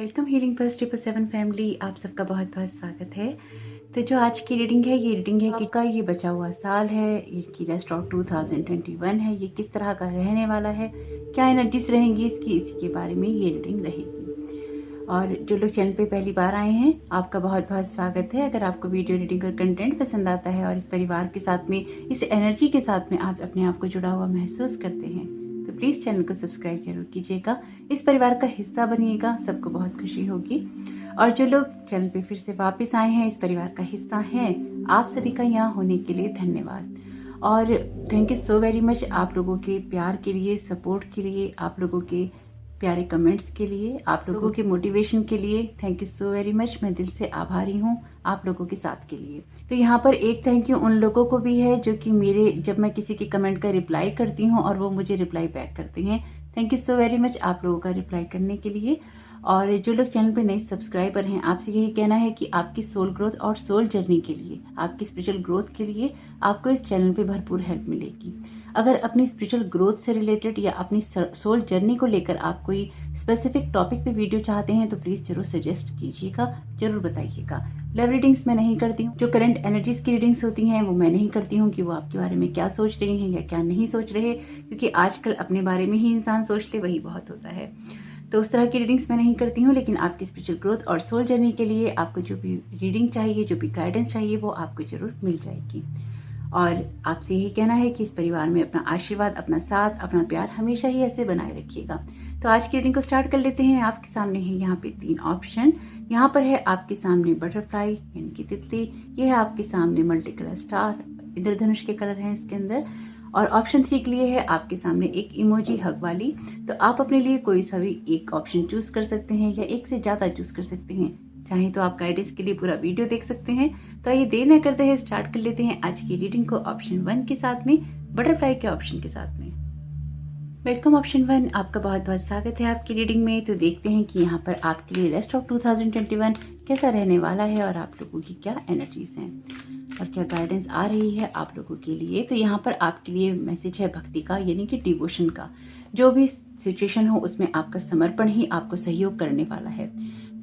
Welcome healing plus 777 family, आप सबका बहुत बहुत स्वागत है। तो जो आज की रीडिंग है कि का ये बचा हुआ साल है, ये की रेस्ट ऑफ 2021 है, ये किस तरह का रहने वाला है, क्या एनर्जीज रहेंगी इसकी, इसी के बारे में ये रीडिंग रहेगी। और जो लोग चैनल पे पहली बार आए हैं, आपका बहुत बहुत स्वागत है। अगर आपको वीडियो रीडिंग और कंटेंट पसंद आता है और इस परिवार के साथ में, इस एनर्जी के साथ में आप अपने आप को जुड़ा हुआ महसूस करते हैं, तो प्लीज़ चैनल को सब्सक्राइब जरूर कीजिएगा, इस परिवार का हिस्सा बनिएगा, सबको बहुत खुशी होगी। और जो लोग चैनल पे फिर से वापस आए हैं, इस परिवार का हिस्सा हैं, आप सभी का यहाँ होने के लिए धन्यवाद। और thank you so very much आप लोगों के प्यार के लिए, सपोर्ट के लिए, आप लोगों के प्यारे कमेंट्स के लिए, आप लोगों के मोटिवेशन के लिए thank you so very much. मैं दिल से आभारी हूँ आप लोगों के साथ के लिए। तो यहाँ पर एक थैंक यू उन लोगों को भी है जो कि मेरे, जब मैं किसी के कमेंट का रिप्लाई करती हूँ और वो मुझे रिप्लाई बैक करते हैं, thank you so very much आप लोगों का रिप्लाई करने के लिए। और जो लोग चैनल पे नए सब्सक्राइबर हैं, आपसे यही कहना है कि आपकी सोल ग्रोथ और सोल जर्नी के लिए, आपकी स्पिरिचुअल ग्रोथ के लिए आपको इस चैनल पे भरपूर हेल्प मिलेगी। अगर अपनी स्पिरिचुअल ग्रोथ से रिलेटेड या अपनी सोल जर्नी को लेकर आप कोई स्पेसिफिक टॉपिक पे वीडियो चाहते हैं तो प्लीज़ जरूर सजेस्ट कीजिएगा, जरूर बताइएगा। लव रीडिंग्स मैं नहीं करती हूँ, जो करंट एनर्जीज की रीडिंग्स होती हैं वो मैं नहीं करती हूँ कि वो आपके बारे में क्या सोच रही हैं या क्या नहीं सोच रहे, क्योंकि आजकल अपने बारे में ही इंसान सोच ले वही बहुत होता है। तो उस तरह की रीडिंग्स मैं नहीं करती हूँ, लेकिन आपकी स्पिरिचुअल ग्रोथ और सोल जर्नी के लिए आपको जो भी रीडिंग चाहिए, जो भी गाइडेंस चाहिए, वो आपको जरूर मिल जाएगी। और आपसे यही कहना है कि इस परिवार में अपना आशीर्वाद, अपना साथ, अपना प्यार हमेशा ही ऐसे बनाए रखिएगा। तो आज की रीडिंग को स्टार्ट कर लेते हैं। आपके सामने है यहाँ पे 3 ऑप्शन। यहाँ पर है आपके सामने बटरफ्लाई यानी कि तितली, ये है आपके सामने मल्टी कलर स्टार, इंद्रधनुष के कलर हैं इसके अंदर। और ऑप्शन 3 के लिए है आपके सामने एक इमोजी हग वाली। तो आप अपने लिए कोई सा भी एक ऑप्शन चूज कर सकते हैं या एक से ज्यादा चूज कर सकते हैं। चाहे तो आप गाइडेंस के लिए पूरा वीडियो देख सकते हैं। तो आइए देर न करते हैं, स्टार्ट कर लेते हैं आज की रीडिंग को ऑप्शन 1 के साथ में, बटरफ्लाई के ऑप्शन के साथ में। वेलकम ऑप्शन 1, आपका बहुत बहुत स्वागत है आपकी रीडिंग में। तो देखते हैं कि यहाँ पर आपके लिए रेस्ट ऑफ 2021 कैसा रहने वाला है और आप लोगों की क्या एनर्जीज हैं और क्या गाइडेंस आ रही है आप लोगों के लिए। तो यहाँ पर आपके लिए मैसेज है भक्ति का, यानी कि डिवोशन का। जो भी सिचुएशन हो उसमें आपका समर्पण ही आपको सहयोग करने वाला है।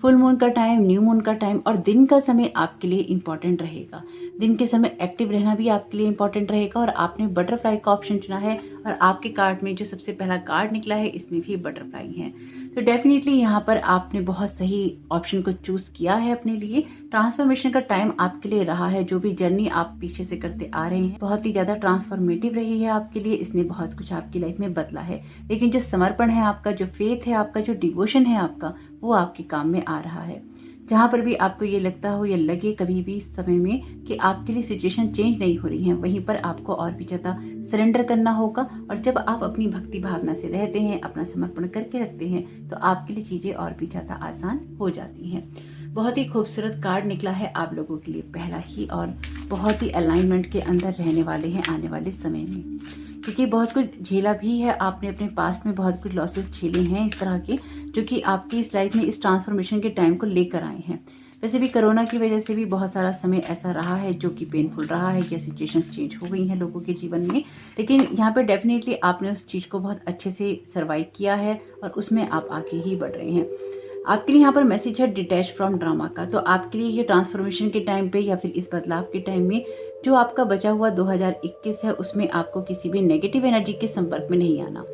फुल मून का टाइम, न्यू मून का टाइम और दिन का समय आपके लिए इंपॉर्टेंट रहेगा। दिन के समय एक्टिव रहना भी आपके लिए इंपॉर्टेंट रहेगा। और आपने बटरफ्लाई का ऑप्शन चुना है और आपके कार्ड में जो सबसे पहला कार्ड निकला है इसमें भी बटरफ्लाई है। तो डेफिनेटली यहाँ पर आपने बहुत सही ऑप्शन को चूज किया है अपने लिए। ट्रांसफॉर्मेशन का टाइम आपके लिए रहा है। जो भी जर्नी आप पीछे से करते आ रहे हैं बहुत ही ज्यादा ट्रांसफॉर्मेटिव रही है आपके लिए। इसने बहुत कुछ आपकी लाइफ में बदला है। लेकिन जो समर्पण है आपका, जो फेथ है आपका, जो डिवोशन है आपका, वो आपके काम में आ रहा है। जहां पर भी आपको ये लगता हो या लगे कभी भी इस समय में कि आपके लिए सिचुएशन चेंज नहीं हो रही है, वहीं पर आपको और भी ज्यादा सरेंडर करना होगा। और जब आप अपनी भक्ति भावना से रहते हैं, अपना समर्पण करके रखते हैं, तो आपके लिए चीजें और भी ज्यादा आसान हो जाती हैं। बहुत ही खूबसूरत कार्ड निकला है आप लोगों के लिए पहला ही, और बहुत ही अलाइनमेंट के अंदर रहने वाले हैं आने वाले समय में, क्योंकि बहुत कुछ झेला भी है आपने अपने पास्ट में, बहुत कुछ लॉसेस झेले हैं इस तरह के, जो कि आपकी इस लाइफ में इस ट्रांसफॉर्मेशन के टाइम को लेकर आए हैं। वैसे भी कोरोना की वजह से भी बहुत सारा समय ऐसा रहा है जो कि पेनफुल रहा है, या सिचुएशंस चेंज हो गई हैं लोगों के जीवन में। लेकिन यहाँ पे डेफिनेटली आपने उस चीज़ को बहुत अच्छे से सर्वाइव किया है और उसमें आप आगे ही बढ़ रहे हैं। आपके लिए यहाँ पर मैसेज है डिटैच फ्रॉम ड्रामा का। तो आपके लिए ये ट्रांसफॉर्मेशन के टाइम पे या फिर इस बदलाव के टाइम में जो आपका बचा हुआ 2021 है, उसमें आपको किसी भी नेगेटिव एनर्जी के संपर्क में नहीं आना।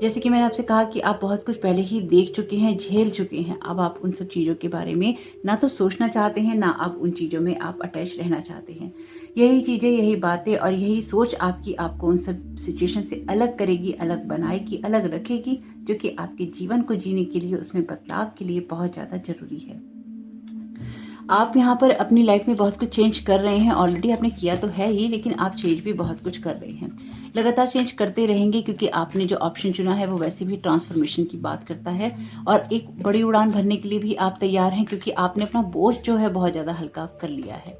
जैसे कि मैंने आपसे कहा कि आप बहुत कुछ पहले ही देख चुके हैं, झेल चुके हैं। अब आप उन सब चीज़ों के बारे में ना तो सोचना चाहते हैं, ना आप उन चीज़ों में आप अटैच रहना चाहते हैं। यही चीज़ें, यही बातें और यही सोच आपकी आपको उन सब सिचुएशन से अलग करेगी, अलग बनाएगी, अलग रखेगी, जो कि आपके जीवन को जीने के लिए, उसमें बदलाव के लिए बहुत ज़्यादा जरूरी है। आप यहाँ पर अपनी लाइफ में बहुत कुछ चेंज कर रहे हैं, ऑलरेडी आपने किया तो है ही, लेकिन आप चेंज भी बहुत कुछ कर रहे हैं, लगातार चेंज करते रहेंगे, क्योंकि आपने जो ऑप्शन चुना है वो वैसे भी ट्रांसफॉर्मेशन की बात करता है। और एक बड़ी उड़ान भरने के लिए भी आप तैयार हैं, क्योंकि आपने अपना बोझ जो है बहुत ज़्यादा हल्का कर लिया है।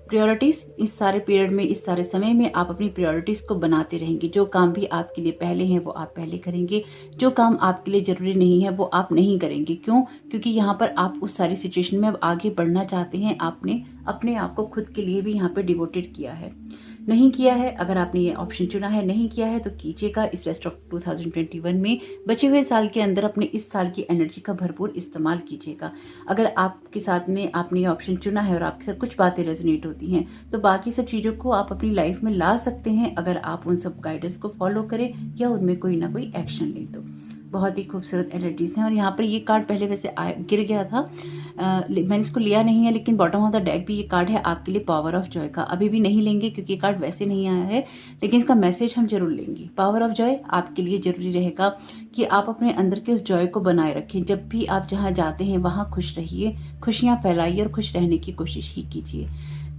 प्रायोरिटीज, इस सारे पीरियड में, इस सारे समय में आप अपनी प्रायोरिटीज को बनाते रहेंगे। जो काम भी आपके लिए पहले हैं वो आप पहले करेंगे, जो काम आपके लिए जरूरी नहीं है वो आप नहीं करेंगे। क्यों? क्योंकि यहाँ पर आप उस सारी सिचुएशन में अब आगे बढ़ना चाहते हैं। आपने अपने आप को खुद के लिए भी यहाँ पे डिवोटेड किया है। नहीं किया है, अगर आपने ये ऑप्शन चुना है, नहीं किया है तो कीजिएगा। इस रेस्ट ऑफ 2021 में बचे हुए साल के अंदर अपने इस साल की एनर्जी का भरपूर इस्तेमाल कीजिएगा। अगर आपके साथ में आपने ये ऑप्शन चुना है और आपके साथ कुछ बातें रेजोनेट होती हैं तो बाकी सब चीज़ों को आप अपनी लाइफ में ला सकते हैं, अगर आप उन सब गाइडेंस को फॉलो करें या उनमें कोई ना कोई एक्शन लें तो। बहुत ही खूबसूरत एनर्जीज हैं। और यहाँ पर ये कार्ड पहले वैसे गिर गया था, मैंने इसको लिया नहीं है, लेकिन बॉटम ऑफ द डेक भी ये कार्ड है आपके लिए पावर ऑफ जॉय का। अभी भी नहीं लेंगे क्योंकि ये कार्ड वैसे नहीं आया है, लेकिन इसका मैसेज हम जरूर लेंगे। पावर ऑफ जॉय आपके लिए जरूरी रहेगा कि आप अपने अंदर के उस जॉय को बनाए रखें। जब भी आप जहाँ जाते हैं वहाँ खुश रहिए, खुशियाँ फैलाइए और खुश रहने की कोशिश ही कीजिए।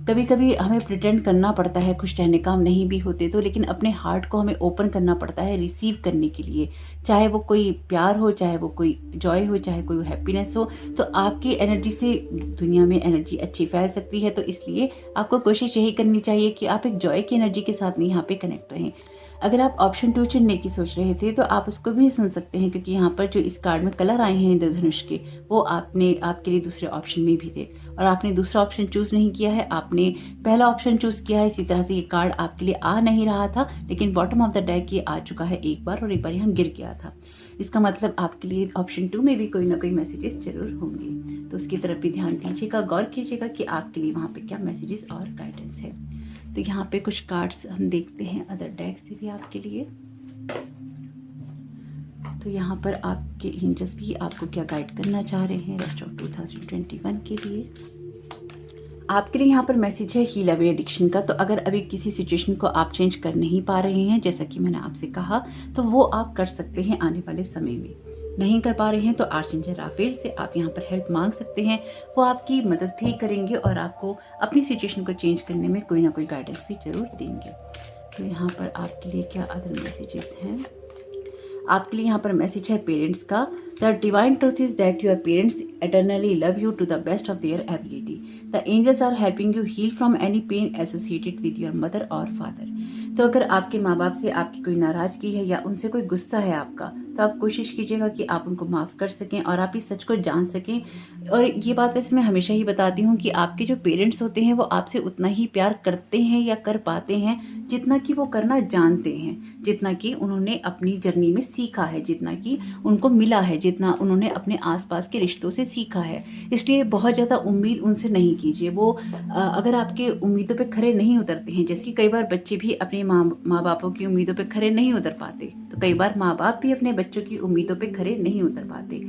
कभी कभी हमें प्रिटेंड करना पड़ता है खुश रहने का, हम नहीं भी होते तो, लेकिन अपने हार्ट को हमें ओपन करना पड़ता है रिसीव करने के लिए। चाहे वो कोई प्यार हो, चाहे वो कोई जॉय हो, चाहे कोई हैप्पीनेस हो, तो आपकी एनर्जी से दुनिया में एनर्जी अच्छी फैल सकती है। तो इसलिए आपको कोशिश यही करनी चाहिए कि आप एक जॉय की एनर्जी के साथ में यहाँ पे कनेक्ट रहें। अगर आप ऑप्शन 2 चुनने की सोच रहे थे तो आप उसको भी सुन सकते हैं, क्योंकि यहाँ पर जो इस कार्ड में कलर आए हैं इंद्रधनुष के, वो आपके लिए दूसरे ऑप्शन में भी थे और आपने दूसरा ऑप्शन चूज नहीं किया है, आपने पहला ऑप्शन चूज किया है। इसी तरह से ये कार्ड आपके लिए आ नहीं रहा था, लेकिन बॉटम ऑफ द डेक ये आ चुका है एक बार और एक बार यहाँ गिर गया था। इसका मतलब आपके लिए ऑप्शन 2 में भी कोई ना कोई मैसेजेस जरूर होंगे, तो उसकी तरफ भी ध्यान दीजिएगा, गौर कीजिएगा कि आपके लिए वहाँ पे क्या मैसेजेस और गाइडेंस है। तो यहाँ पे कुछ कार्ड्स हम देखते हैं अदर डेक से भी आपके लिए। तो यहाँ पर आपके एंजल्स भी आपको क्या गाइड करना चाह रहे हैं रेस्ट ऑफ 2021 के लिए। आपके लिए यहाँ पर मैसेज है हील अवे एडिक्शन का। तो अगर अभी किसी सिचुएशन को आप चेंज कर नहीं पा रहे हैं, जैसा कि मैंने आपसे कहा, तो वो आप कर सकते हैं आने वाले समय में। नहीं कर पा रहे हैं तो आर्चेंजल राफेल से आप यहाँ पर हेल्प मांग सकते हैं, वो आपकी मदद भी करेंगे और आपको अपनी सिचुएशन को चेंज करने में कोई ना कोई गाइडेंस भी जरूर देंगे। तो यहाँ पर आपके लिए क्या अदर मैसेजेस हैं। आपके लिए यहाँ पर मैसेज है पेरेंट्स का। The divine truth is that your parents eternally love you to the best of their ability. The angels are helping you heal from any pain associated with your mother or father. तो अगर आपके माँ बाप से आपकी कोई नाराजगी है या उनसे कोई गुस्सा है आपका, तो आप कोशिश कीजिएगा कि आप उनको माफ़ कर सकें और आप इस सच को जान सकें। और ये बात वैसे मैं हमेशा ही बताती हूँ कि आपके जो पेरेंट्स होते हैं वो आपसे उतना ही प्यार करते हैं या कर पाते हैं जितना कि वो करना जानते हैं, जितना कि उन्होंने अपनी जर्नी में सीखा है, जितना कि उनको मिला है, जितना उन्होंने अपने आसपास के रिश्तों से सीखा है। इसलिए बहुत ज़्यादा उम्मीद उनसे नहीं कीजिए। वो अगर आपके उम्मीदों पे खरे नहीं उतरते हैं, जैसे कि कई बार बच्चे भी अपने माँ बापों की उम्मीदों पे खरे नहीं उतर पाते, तो कई बार माँ बाप भी अपने बच्चों की उम्मीदों पे खरे नहीं उतर पाते,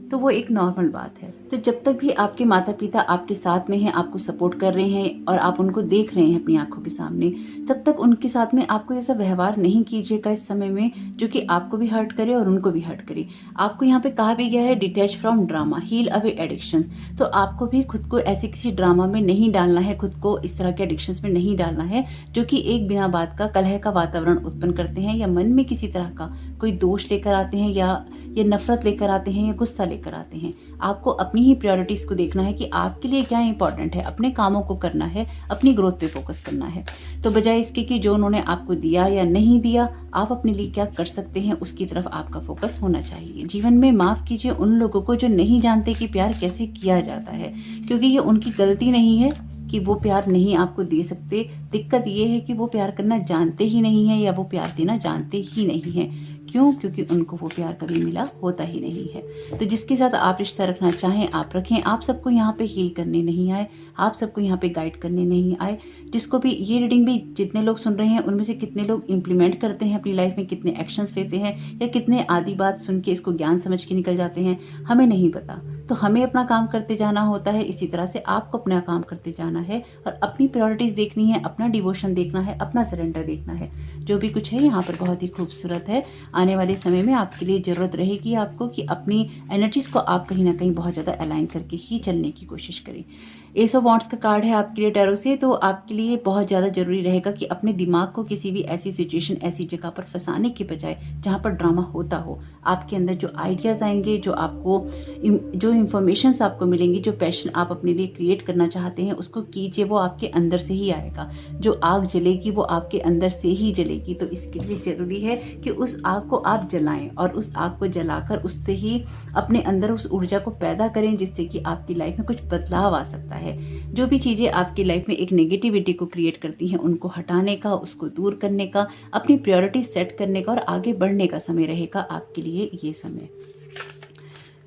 तो वो एक नॉर्मल बात है। तो जब तक भी आपके माता पिता आपके साथ में हैं, आपको सपोर्ट कर रहे हैं और आप उनको देख रहे हैं अपनी आंखों के सामने, तब तक उनके साथ में आपको ऐसा व्यवहार नहीं कीजिएगा इस समय में जो कि आपको भी हर्ट करे और उनको भी हर्ट करे। आपको यहाँ पे कहा भी गया है detach from drama, heal away addictions. तो आपको भी खुद को ऐसे किसी ड्रामा में नहीं डालना है, खुद को इस तरह के एडिक्शंस में नहीं डालना है जो कि एक बिना बात का कलह का वातावरण उत्पन्न करते हैं या मन में किसी तरह का कोई दोष लेकर आते हैं या नफरत लेकर आते हैं या गुस्सा लेकर आते हैं। आपको अपनी ही प्रायोरिटीज को देखना है कि आपके लिए क्या इंपॉर्टेंट है, अपने कामों को करना है, अपनी ग्रोथ पे फोकस करना है। तो बजाय इसके कि जो उन्होंने आपको दिया या नहीं दिया, आप अपने लिए क्या कर सकते हैं उसकी तरफ आपका फोकस होना चाहिए। जीवन में माफ कीजिए उन लोगों को जो नहीं जानते कि प्यार कैसे किया जाता है, क्योंकि ये उनकी गलती नहीं है कि वो प्यार नहीं आपको दे सकते। दिक्कत ये है कि वो प्यार करना जानते ही नहीं है या वो प्यार देना जानते ही नहीं है। क्यों? क्योंकि उनको वो प्यार कभी मिला होता ही नहीं है। तो जिसके साथ आप रिश्ता रखना चाहें आप रखें। आप सबको यहाँ पे हील करने नहीं आए, आप सबको यहाँ पे गाइड करने नहीं आए। जिसको भी ये रीडिंग भी जितने लोग सुन रहे हैं उनमें से कितने लोग इम्प्लीमेंट करते हैं अपनी लाइफ में, कितने एक्शंस लेते हैं या कितने आधी बात सुन के इसको ज्ञान समझ के निकल जाते हैं, हमें नहीं पता। तो हमें अपना काम करते जाना होता है, इसी तरह से आपको अपना काम करते जाना है और अपनी प्रायोरिटीज देखनी है, अपना डिवोशन देखना है, अपना सरेंडर देखना है। जो भी कुछ है यहाँ पर बहुत ही खूबसूरत है। आने वाले समय में आपके लिए जरूरत रहेगी आपको कि अपनी एनर्जीज को आप कहीं ना कहीं बहुत ज़्यादा अलाइन करके ही चलने की कोशिश करें। एस ऑफ वॉन्ड्स का कार्ड है आपके लिए टैरो से। तो आपके लिए बहुत ज़्यादा जरूरी रहेगा कि अपने दिमाग को किसी भी ऐसी सिचुएशन, ऐसी जगह पर फंसाने के बजाय जहाँ पर ड्रामा होता हो, आपके अंदर जो आइडियाज़ आएंगे, जो इन्फॉर्मेशंस आपको मिलेंगी, जो पैशन आप अपने लिए क्रिएट करना चाहते हैं उसको कीजिए। वो आपके अंदर से ही आएगा। जो आग जलेगी वो आपके अंदर से ही जलेगी। तो इसके लिए ज़रूरी है कि उस आग को आप जलाएं और उस आग को जलाकर उससे ही अपने अंदर उस ऊर्जा को पैदा करें जिससे कि आपकी लाइफ में कुछ बदलाव आ सकता है। है। जो भी चीज़ें आपकी लाइफ में एक नेगेटिविटी को क्रिएट करती हैं उनको हटाने का, उसको दूर करने का, अपनी प्रायोरिटी सेट करने का और आगे बढ़ने का समय रहेगा आपके लिए ये समय।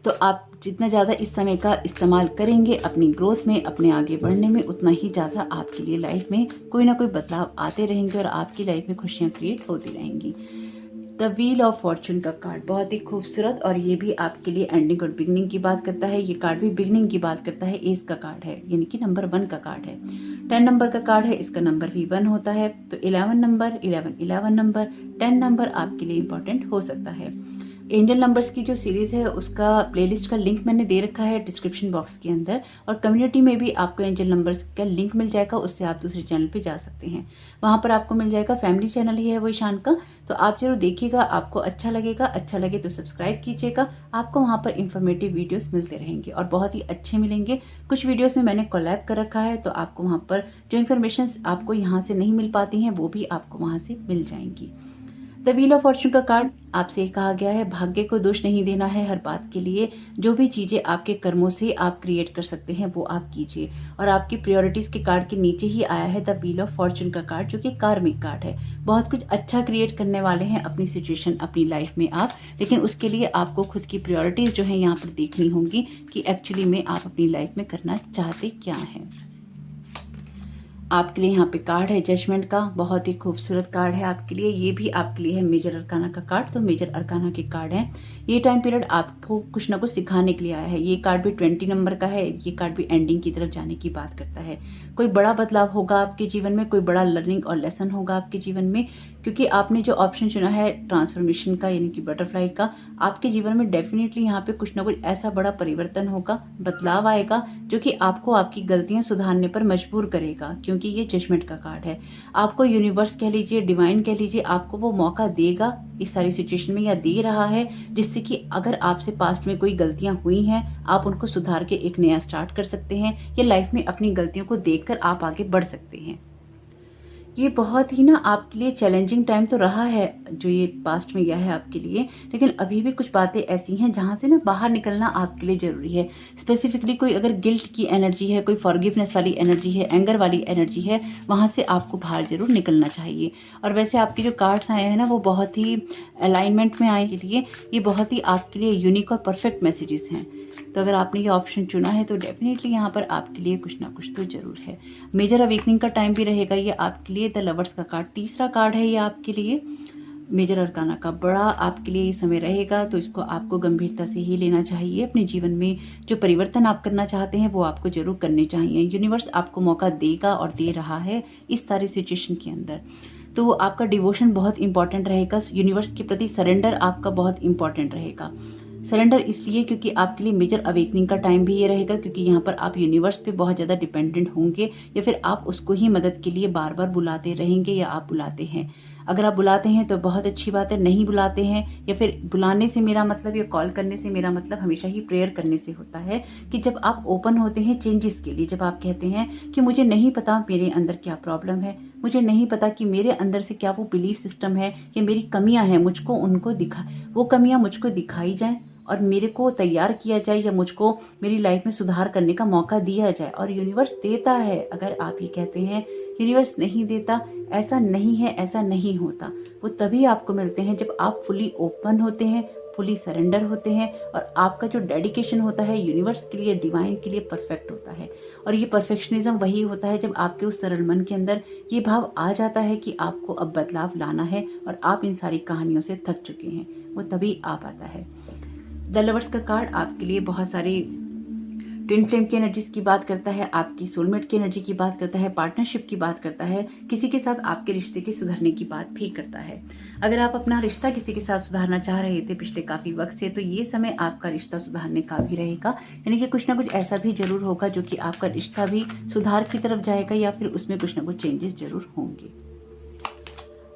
तो आप जितना ज़्यादा इस समय का इस्तेमाल करेंगे अपनी ग्रोथ में, अपने आगे बढ़ने में, उतना ही ज़्यादा आपके लिए लाइफ में कोई ना कोई बदलाव आते रहेंगे और आपकी लाइफ में खुशियाँ क्रिएट होती रहेंगी। द व्हील ऑफ फॉर्चून का कार्ड बहुत ही खूबसूरत, और ये भी आपके लिए एंडिंग और बिगनिंग की बात करता है। ये कार्ड भी बिगनिंग की बात करता है। एस का कार्ड है, यानी कि नंबर 1 का कार्ड है। 10 नंबर का कार्ड है, इसका नंबर भी 1 होता है। तो 11 नंबर, 11 नंबर, 10 नंबर आपके लिए इंपॉर्टेंट हो सकता है। एंजल नंबर्स की जो सीरीज़ है उसका प्लेलिस्ट का लिंक मैंने दे रखा है डिस्क्रिप्शन बॉक्स के अंदर, और कम्युनिटी में भी आपको एंजल नंबर्स का लिंक मिल जाएगा, उससे आप दूसरे चैनल पे जा सकते हैं। वहाँ पर आपको मिल जाएगा, फैमिली चैनल ही है वो ईशान का, तो आप जरूर देखिएगा, आपको अच्छा लगेगा। अच्छा लगे तो सब्सक्राइब कीजिएगा। आपको वहाँ पर इंफॉर्मेटिव वीडियोस मिलते रहेंगे और बहुत ही अच्छे मिलेंगे। कुछ वीडियोस में मैंने कोलैब कर रखा है, तो आपको वहाँ पर जो इन्फॉर्मेशन आपको यहाँ से नहीं मिल पाती हैं वो भी आपको वहाँ से मिल जाएंगी। द व्हील ऑफ फॉर्चून का कार्ड आपसे कहा गया है भाग्य को दोष नहीं देना है हर बात के लिए। जो भी चीज़ें आपके कर्मों से आप क्रिएट कर सकते हैं वो आप कीजिए। और आपकी प्रायोरिटीज के कार्ड के नीचे ही आया है द व्हील ऑफ फॉर्चून का कार्ड, जो कि कार्मिक कार्ड है। बहुत कुछ अच्छा क्रिएट करने वाले हैं अपनी सिचुएशन, अपनी लाइफ में आप, लेकिन उसके लिए आपको खुद की प्रायोरिटीज जो है यहाँ पर देखनी होंगी कि एक्चुअली में आप अपनी लाइफ में करना चाहते क्या हैं। आपके लिए यहाँ पे कार्ड है जजमेंट का, बहुत ही खूबसूरत कार्ड है आपके लिए। ये भी आपके लिए है मेजर अरकाना का कार्ड। तो मेजर अरकाना के कार्ड हैं। ये टाइम पीरियड आपको कुछ ना कुछ सिखाने के लिए आया है। ये कार्ड भी 20 नंबर का है। ये कार्ड भी एंडिंग की तरफ जाने की बात करता है। कोई बड़ा बदलाव होगा आपके जीवन में, कोई बड़ा लर्निंग और लेसन होगा आपके जीवन में, क्योंकि आपने जो ऑप्शन चुना है ट्रांसफॉर्मेशन का, यानी कि बटरफ्लाई का, आपके जीवन में डेफिनेटली यहाँ पे कुछ ना कुछ ऐसा बड़ा परिवर्तन होगा, बदलाव आएगा, जो कि आपको आपकी गलतियां सुधारने पर मजबूर करेगा, क्योंकि ये जजमेंट का कार्ड है। आपको यूनिवर्स कह लीजिए, डिवाइन कह लीजिए, आपको वो मौका देगा इस सारी सिचुएशन में, या दे रहा है, जिससे कि अगर आपसे पास्ट में कोई गलतियां हुई हैं आप उनको सुधार के एक नया स्टार्ट कर सकते हैं, या लाइफ में अपनी गलतियों को देखकर आप आगे बढ़ सकते हैं। ये बहुत ही ना आपके लिए चैलेंजिंग टाइम तो रहा है जो ये पास्ट में गया है आपके लिए, लेकिन अभी भी कुछ बातें ऐसी हैं जहाँ से ना बाहर निकलना आपके लिए ज़रूरी है। स्पेसिफिकली कोई अगर गिल्ट की एनर्जी है, कोई फॉरगिवनेस वाली एनर्जी है, एंगर वाली एनर्जी है, वहाँ से आपको बाहर ज़रूर निकलना चाहिए। और वैसे आपके जो कार्ड्स आए हैं ना वो बहुत ही अलाइनमेंट में आए के लिए, ये बहुत ही आपके लिए यूनिक और परफेक्ट मैसेजेस हैं। तो अगर आपने ये ऑप्शन चुना है तो डेफिनेटली यहाँ पर आपके लिए कुछ ना कुछ तो जरूर है। मेजर अवेकनिंग का टाइम भी रहेगा ये आपके लिए। द लवर्स का कार्ड तीसरा कार्ड है ये आपके लिए। मेजर अरकाना का बड़ा आपके लिए ये समय रहेगा, तो इसको आपको गंभीरता से ही लेना चाहिए। अपने जीवन में जो परिवर्तन आप करना चाहते हैं वो आपको जरूर करने चाहिए। यूनिवर्स आपको मौका देगा और दे रहा है इस सारी सिचुएशन के अंदर। तो आपका डिवोशन बहुत इंपॉर्टेंट रहेगा, यूनिवर्स के प्रति सरेंडर आपका बहुत इंपॉर्टेंट रहेगा। सरेंडर इसलिए क्योंकि आपके लिए मेजर अवेकनिंग का टाइम भी ये रहेगा, क्योंकि यहाँ पर आप यूनिवर्स पे बहुत ज़्यादा डिपेंडेंट होंगे, या फिर आप उसको ही मदद के लिए बार बार बुलाते रहेंगे, या आप बुलाते हैं। अगर आप बुलाते हैं तो बहुत अच्छी बात है, नहीं बुलाते हैं, या फिर बुलाने से मेरा मतलब या कॉल करने से मेरा मतलब हमेशा ही प्रेयर करने से होता है कि जब आप ओपन होते हैं चेंजेस के लिए, जब आप कहते हैं कि मुझे नहीं पता मेरे अंदर क्या प्रॉब्लम है, मुझे नहीं पता कि मेरे अंदर से क्या वो बिलीफ सिस्टम है या मेरी कमियां हैं, मुझको उनको वो कमियां मुझको दिखाई जाएं और मेरे को तैयार किया जाए, या मुझको मेरी लाइफ में सुधार करने का मौका दिया जाए। और यूनिवर्स देता है। अगर आप ये कहते हैं यूनिवर्स नहीं देता, ऐसा नहीं है, ऐसा नहीं होता, वो तभी आपको मिलते हैं जब आप फुली ओपन होते हैं, फुली सरेंडर होते हैं, और आपका जो डेडिकेशन होता है यूनिवर्स के लिए, डिवाइन के लिए, परफेक्ट होता है। और ये परफेक्शनिज्म वही होता है जब आपके उस सरल मन के अंदर ये भाव आ जाता है कि आपको अब बदलाव लाना है और आप इन सारी कहानियों से थक चुके हैं, वो तभी आ पाता है। द लवर्स का कार्ड आपके लिए बहुत सारी ट्विन फ्लेम की एनर्जीज की बात करता है, आपकी सोलमेट की एनर्जी की बात करता है, पार्टनरशिप की बात करता है, किसी के साथ आपके रिश्ते के सुधरने की बात भी करता है। अगर आप अपना रिश्ता किसी के साथ सुधारना चाह रहे थे पिछले काफी वक्त से, तो ये समय आपका रिश्ता सुधारने का भी रहेगा। यानी कि कुछ ना कुछ ऐसा भी जरूर होगा जो कि आपका रिश्ता भी सुधार की तरफ जाएगा, या फिर उसमें कुछ ना कुछ चेंजेस जरूर होंगे।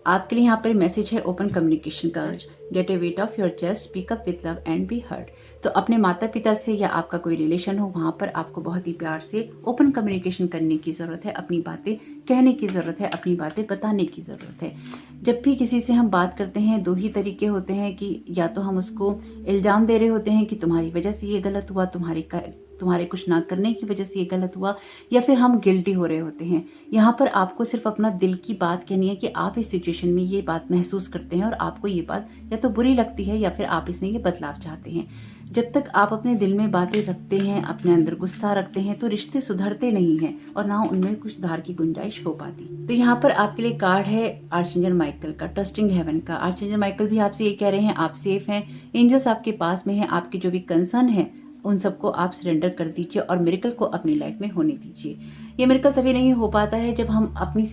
आपके लिए यहाँ पर मैसेज है ओपन कम्युनिकेशन का। Gate A wait off your chest, speak up with love and be heard. तो अपने माता पिता से या आपका कोई रिलेशन हो, वहाँ पर आपको बहुत ही प्यार से ओपन कम्युनिकेशन करने की ज़रूरत है, अपनी बातें कहने की ज़रूरत है, अपनी बातें बताने की ज़रूरत है। जब भी किसी से हम बात करते हैं दो ही तरीके होते हैं कि या तो हम उसको इल्ज़ाम दे रहे होते हैं कि तुम्हारी वजह से ये गलत हुआ, तुम्हारे कुछ ना करने की वजह से ये गलत हुआ, या फिर हम गिल्टी हो रहे होते हैं। यहाँ पर आपको सिर्फ अपना दिल की बात कहनी है कि आप इस सिचुएशन में ये बात महसूस करते हैं और आपको ये बात या तो बुरी लगती है या फिर आप इसमें ये बदलाव चाहते हैं। जब तक आप अपने दिल में बातें रखते हैं, अपने अंदर गुस्सा रखते हैं, तो रिश्ते सुधरते नहीं हैं और ना उनमें कुछ सुधार की गुंजाइश हो पाती। तो यहाँ पर आपके लिए कार्ड है आर्चएंजल माइकल का, ट्रस्टिंग हेवन का। आर्चएंजल माइकल भी आपसे ये कह रहे हैं आप सेफ हैं, एंजल्स आपके पास में हैं, आपके जो भी कंसर्न है उन सबको आप सरेंडर कर दीजिए और मिरेकल को अपनी लाइफ में होने दीजिए। ये मिरेकल तभी नहीं हो पाता है जब हम अपनी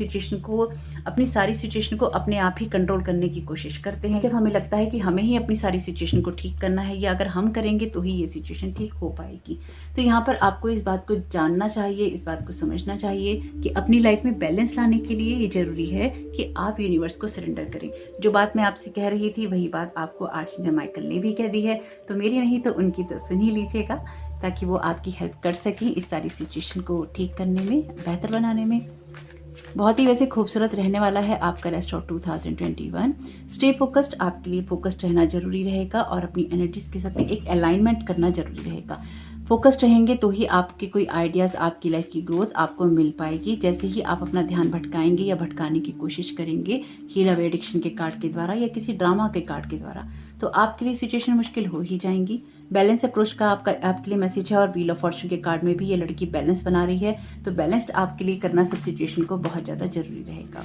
सारी सिचुएशन को अपने आप ही कंट्रोल करने की कोशिश करते हैं, जब हमें लगता है कि हमें ही अपनी सारी सिचुएशन को ठीक करना है या अगर हम करेंगे तो ही ये सिचुएशन ठीक हो पाएगी। तो यहाँ पर आपको इस बात को जानना चाहिए, इस बात को समझना चाहिए कि अपनी लाइफ में बैलेंस लाने के लिए ये जरूरी है कि आप यूनिवर्स को सरेंडर करें। जो बात मैं आपसे कह रही थी वही बात आपको आर्चएंजल माइकल ने भी कह दी है, तो मेरी नहीं तो उनकी तो सुन ही लीजिएगा, ताकि वो आपकी हेल्प कर सकें इस सारी सिचुएशन को ठीक करने में, बेहतर बनाने में। बहुत ही वैसे खूबसूरत रहने वाला है आपका रेस्ट ऑफ 2021। स्टे फोकस्ड, आपके लिए फोकस्ड रहना जरूरी रहेगा और अपनी एनर्जीज के साथ एक अलाइनमेंट करना जरूरी रहेगा। फोकस्ड रहेंगे तो ही आपके कोई आइडियाज़, आपकी लाइफ की ग्रोथ आपको मिल पाएगी। जैसे ही आप अपना ध्यान भटकाएंगे या भटकाने की कोशिश करेंगे हील अवे एडिक्शन के कार्ड के द्वारा या किसी ड्रामा के कार्ड के द्वारा, तो आपके लिए सिचुएशन मुश्किल हो ही जाएंगी। बैलेंस अप्रोच का आपके लिए मैसेज है और व्हील ऑफ फॉर्चून के कार्ड में भी ये लड़की बैलेंस बना रही है, तो बैलेंस्ड आपके लिए करना सब सिचुएशन को बहुत ज़्यादा जरूरी रहेगा।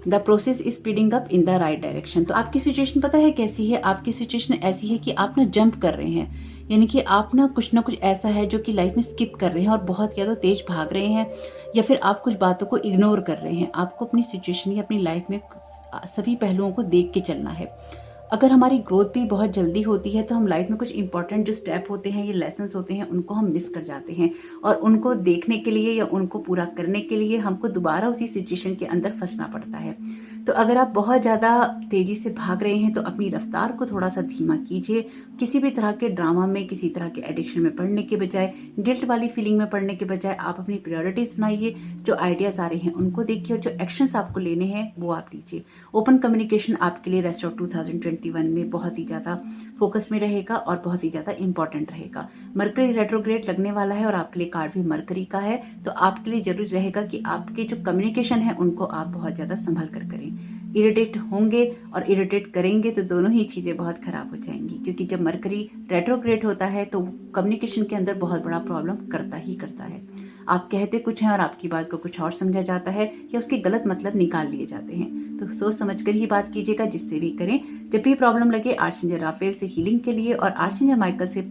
The process is speeding up in the right direction. तो आपकी सिचुएशन पता है कैसी है? आपकी सिचुएशन ऐसी है कि आप ना जंप कर रहे हैं, यानी कि आप ना कुछ ऐसा है जो कि लाइफ में स्किप कर रहे हैं और बहुत या तो तेज भाग रहे हैं या फिर आप कुछ बातों को इग्नोर कर रहे हैं। आपको अपनी सिचुएशन या अपनी लाइफ में सभी पहलुओं को देख के चलना है। अगर हमारी ग्रोथ भी बहुत जल्दी होती है तो हम लाइफ में कुछ इंपॉर्टेंट जो स्टेप होते हैं, ये लेसन्स होते हैं, उनको हम मिस कर जाते हैं और उनको देखने के लिए या उनको पूरा करने के लिए हमको दोबारा उसी सिचुएशन के अंदर फंसना पड़ता है। तो अगर आप बहुत ज़्यादा तेज़ी से भाग रहे हैं तो अपनी रफ्तार को थोड़ा सा धीमा कीजिए। किसी भी तरह के ड्रामा में, किसी तरह के एडिक्शन में पड़ने के बजाय, गिल्ट वाली फीलिंग में पड़ने के बजाय आप अपनी प्रायोरिटीज बनाइए। जो आइडियाज़ आ रहे हैं उनको देखिए और जो एक्शंस आपको लेने हैं वो आप लीजिए। ओपन कम्युनिकेशन आपके लिए रेस्ट ऑफ 2021 में बहुत ही ज़्यादा फोकस में रहेगा और बहुत ही ज़्यादा इंपॉर्टेंट रहेगा। मरकरी रेट्रोग्रेड लगने वाला है और आपके लिए कार्ड भी मरकरी का है, तो आपके लिए जरूरी रहेगा कि आपके जो कम्युनिकेशन है उनको आप बहुत ज़्यादा संभल कर करें। इरिटेट होंगे और इरिटेट करेंगे तो दोनों ही चीज़ें बहुत खराब हो जाएंगी, क्योंकि जब मरकरी रेट्रोग्रेड होता है तो कम्युनिकेशन के अंदर बहुत बड़ा प्रॉब्लम करता ही करता है। आप कहते कुछ हैं और आपकी बात को कुछ और समझा जाता है या उसके गलत मतलब निकाल लिए जाते हैं। तो सोच समझ कर ही बात कीजिएगा जिससे भी करें। जब भी प्रॉब्लम लगे आर्चएंजल राफेल से हीलिंग के लिए और आर्चएंजल माइकल से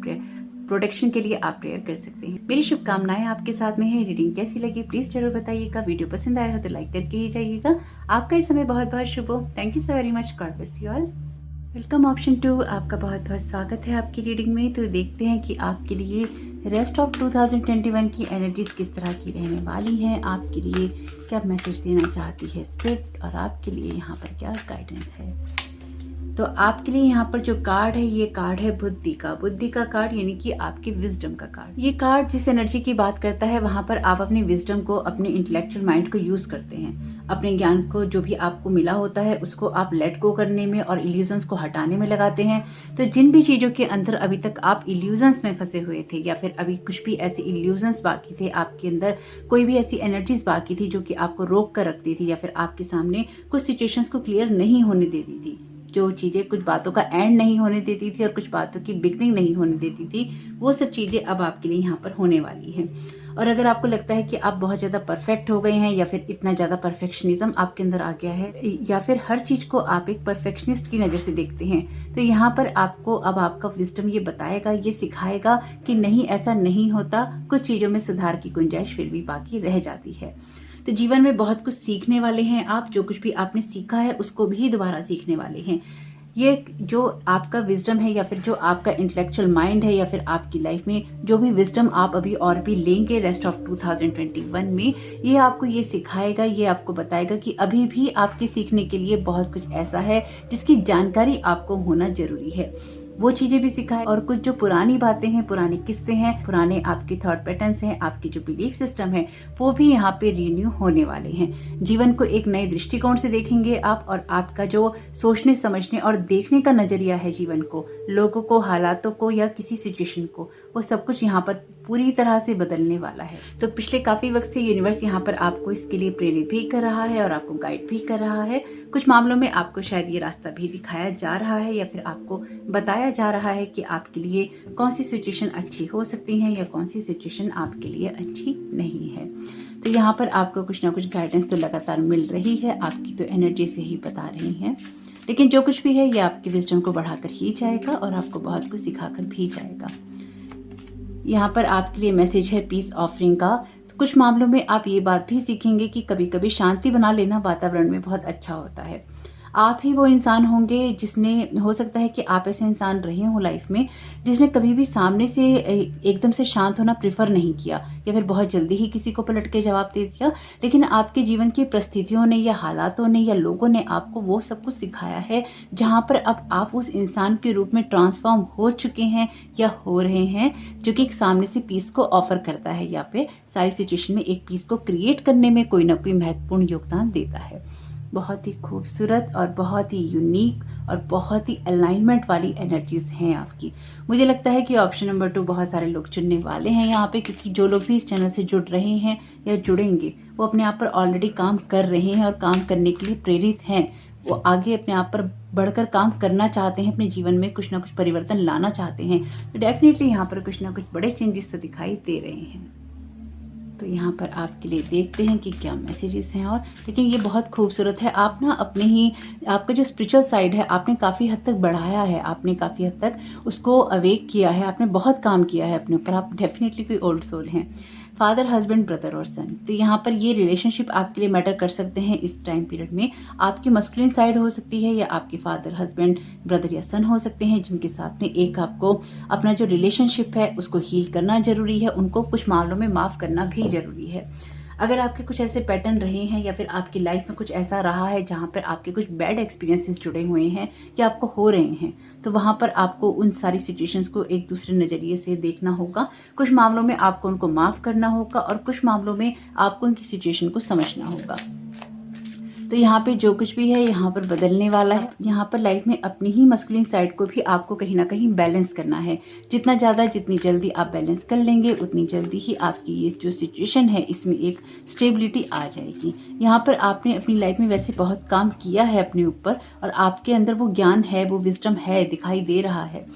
प्रोटेक्शन के लिए आप प्रेयर कर सकते हैं। मेरी शुभकामनाएं आपके साथ में है। रीडिंग कैसी लगी प्लीज जरूर बताइएगा। वीडियो पसंद आया हो तो लाइक करके ही जाइएगा। आपका इस समय बहुत बहुत शुभ हो। Thank you so very much. God bless you all. Welcome option 2, आपका बहुत बहुत स्वागत है आपकी रीडिंग में। तो देखते हैं कि आपके लिए रेस्ट ऑफ 2021 की एनर्जीज किस तरह की रहने वाली हैं, आपके लिए क्या मैसेज देना चाहती है स्पिरिट और आपके लिए यहाँ पर क्या गाइडेंस है। तो आपके लिए यहाँ पर जो कार्ड है ये कार्ड है बुद्धि का कार्ड, यानी कि आपकी विजडम का कार्ड। ये कार्ड जिस एनर्जी की बात करता है वहां पर आप अपनी विजडम को, अपने इंटेलेक्चुअल माइंड को यूज करते हैं। अपने ज्ञान को, जो भी आपको मिला होता है उसको आप लेट गो करने में और इल्यूजन्स को हटाने में लगाते हैं। तो जिन भी चीजों के अंदर अभी तक आप इल्यूजन्स में फंसे हुए थे या फिर अभी कुछ भी ऐसे इल्यूजन्स बाकी थे आपके अंदर, कोई भी ऐसी एनर्जीज बाकी थी जो कि आपको रोक कर रखती थी या फिर आपके सामने कुछ सिचुएशंस को क्लियर नहीं होने देती थी, जो चीजें कुछ बातों का एंड नहीं होने देती थी और कुछ बातों की बिगनिंग नहीं होने देती थी, वो सब चीजें अब आपके लिए यहाँ पर होने वाली हैं। और अगर आपको लगता है कि आप बहुत ज्यादा परफेक्ट हो गए हैं या फिर इतना ज्यादा परफेक्शनिज्म आपके अंदर आ गया है या फिर हर चीज को आप एक परफेक्शनिस्ट की नजर से देखते हैं, तो यहाँ पर आपको अब आपका विजडम ये बताएगा, ये सिखाएगा कि नहीं, ऐसा नहीं होता। कुछ चीजों में सुधार की गुंजाइश फिर भी बाकी रह जाती है। तो जीवन में बहुत कुछ सीखने वाले हैं आप। जो कुछ भी आपने सीखा है उसको भी दोबारा सीखने वाले हैं। ये जो आपका विजडम है या फिर जो आपका इंटेलेक्चुअल माइंड है या फिर आपकी लाइफ में जो भी विजडम आप अभी और भी लेंगे रेस्ट ऑफ 2021 में, ये आपको ये सिखाएगा, ये आपको बताएगा कि अभी भी आपके सीखने के लिए बहुत कुछ ऐसा है जिसकी जानकारी आपको होना जरूरी है। वो चीजें भी सिखाए, और कुछ जो पुरानी बातें हैं, पुराने किस्से हैं, पुराने आपके थॉट पैटर्न्स हैं, आपके जो बिलीफ सिस्टम है, वो भी यहाँ पे रिन्यू होने वाले हैं। जीवन को एक नए दृष्टिकोण से देखेंगे आप, और आपका जो सोचने समझने और देखने का नजरिया है जीवन को, लोगों को, हालातों को या किसी सिचुएशन को, वो सब कुछ यहाँ पर पूरी तरह से बदलने वाला है। तो पिछले काफी वक्त से यूनिवर्स यहाँ पर आपको इसके लिए प्रेरित भी कर रहा है और आपको गाइड भी कर रहा है। कुछ मामलों में आपको शायद ये रास्ता भी दिखाया जा रहा है या फिर आपको बताया जा रहा है कि आपके लिए कौन सी सिचुएशन अच्छी हो सकती है या कौन सी सिचुएशन आपके लिए अच्छी नहीं है। तो यहाँ पर आपको कुछ ना कुछ गाइडेंस तो लगातार मिल रही है, आपकी तो एनर्जी से ही बता रही है। लेकिन जो कुछ भी है ये आपकी विजडम को बढ़ाकर ही जाएगा और आपको बहुत कुछ सिखाकर भी जाएगा। यहाँ पर आपके लिए मैसेज है पीस ऑफरिंग का। तो कुछ मामलों में आप ये बात भी सीखेंगे कि कभी कभी शांति बना लेना वातावरण में बहुत अच्छा होता है। आप ही वो इंसान होंगे जिसने, हो सकता है कि आप ऐसे इंसान रहे हो लाइफ में जिसने कभी भी सामने से एकदम से शांत होना प्रेफर नहीं किया या फिर बहुत जल्दी ही किसी को पलट के जवाब दे दिया। लेकिन आपके जीवन की परिस्थितियों ने या हालातों ने या लोगों ने आपको वो सब कुछ सिखाया है जहां पर अब आप उस इंसान के रूप में ट्रांसफॉर्म हो चुके हैं या हो रहे हैं, जो कि एक सामने से पीस को ऑफर करता है या फिर सारी सिचुएशन में एक पीस को क्रिएट करने में कोई ना कोई महत्वपूर्ण योगदान देता है। बहुत ही खूबसूरत और बहुत ही यूनिक और बहुत ही अलाइनमेंट वाली एनर्जीज हैं आपकी। मुझे लगता है कि ऑप्शन नंबर 2 बहुत सारे लोग चुनने वाले हैं यहाँ पे, क्योंकि जो लोग भी इस चैनल से जुड़ रहे हैं या जुड़ेंगे वो अपने आप पर ऑलरेडी काम कर रहे हैं और काम करने के लिए प्रेरित हैं। वो आगे अपने आप पर बढ़कर काम करना चाहते हैं, अपने जीवन में कुछ ना कुछ परिवर्तन लाना चाहते हैं। तो डेफिनेटली यहाँ पर कुछ ना कुछ बड़े चेंजेस तो दिखाई दे रहे हैं। तो यहाँ पर आपके लिए देखते हैं कि क्या मैसेजेस हैं। और लेकिन ये बहुत खूबसूरत है। आप ना अपने ही, आपका जो स्पिरिचुअल साइड है आपने काफ़ी हद तक बढ़ाया है, आपने काफ़ी हद तक उसको अवेक किया है, आपने बहुत काम किया है अपने ऊपर। आप डेफिनेटली कोई ओल्ड सोल हैं। फादर, हस्बैंड, ब्रदर और सन, तो यहाँ पर ये रिलेशनशिप आपके लिए मैटर कर सकते हैं इस टाइम पीरियड में। आपकी मस्कुलिन साइड हो सकती है या आपके फादर, हस्बैंड, ब्रदर या सन हो सकते हैं, जिनके साथ में एक आपको अपना जो रिलेशनशिप है उसको हील करना जरूरी है, उनको कुछ मामलों में माफ़ करना भी जरूरी है। अगर आपके कुछ ऐसे पैटर्न रहे हैं या फिर आपकी लाइफ में कुछ ऐसा रहा है जहाँ पर आपके कुछ बैड एक्सपीरियंसेस जुड़े हुए हैं या आपको हो रहे हैं, तो वहाँ पर आपको उन सारी सिचुएशंस को एक दूसरे नज़रिए से देखना होगा। कुछ मामलों में आपको उनको माफ़ करना होगा और कुछ मामलों में आपको उनकी सिचुएशन को समझना होगा। तो यहाँ पे जो कुछ भी है यहाँ पर बदलने वाला है। यहाँ पर लाइफ में अपनी ही मस्कुलिन साइड को भी आपको कहीं ना कहीं बैलेंस करना है। जितना ज़्यादा, जितनी जल्दी आप बैलेंस कर लेंगे उतनी जल्दी ही आपकी ये जो सिचुएशन है इसमें एक स्टेबिलिटी आ जाएगी। यहाँ पर आपने अपनी लाइफ में वैसे बहुत काम किया है अपने ऊपर और आपके अंदर वो ज्ञान है, वो विजडम है, दिखाई दे रहा है।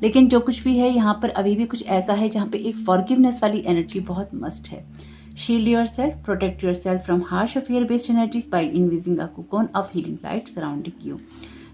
लेकिन जो कुछ भी है यहाँ पर अभी भी कुछ ऐसा है जहाँ पे एक फॉरगिवनेस वाली एनर्जी बहुत मस्ट है। Shield yourself, protect yourself from harsh or fear-based energies by infusing a cocoon of healing light surrounding you.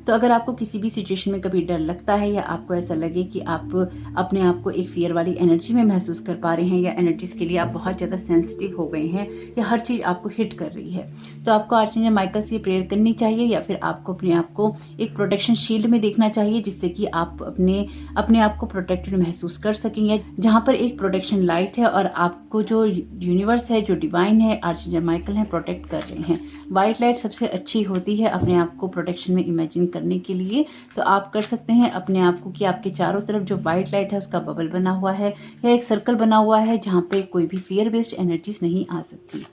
तो अगर आपको किसी भी सिचुएशन में कभी डर लगता है या आपको ऐसा लगे कि आप अपने आप को एक फियर वाली एनर्जी में महसूस कर पा रहे हैं या एनर्जीज के लिए आप बहुत ज़्यादा सेंसिटिव हो गए हैं या हर चीज़ आपको हिट कर रही है, तो आपको आर्चेंजल माइकल से प्रेयर करनी चाहिए या फिर आपको अपने आप को एक प्रोटेक्शन शील्ड में देखना चाहिए, जिससे कि आप अपने आप को प्रोटेक्टेड महसूस कर सकेंगे, जहाँ पर एक प्रोटेक्शन लाइट है और आपको जो यूनिवर्स है, जो डिवाइन है, आर्चेंजल माइकल है, प्रोटेक्ट कर रहे हैं। वाइट लाइट सबसे अच्छी होती है अपने आप को प्रोटेक्शन में इमेजिन करने के लिए। तो आप कर सकते हैं अपने आप को कि आपके चारों तरफ जो व्हाइट लाइट है उसका बबल बना हुआ है या एक सर्कल बना हुआ है जहां पे कोई भी फियर बेस्ड एनर्जीज नहीं आ सकती।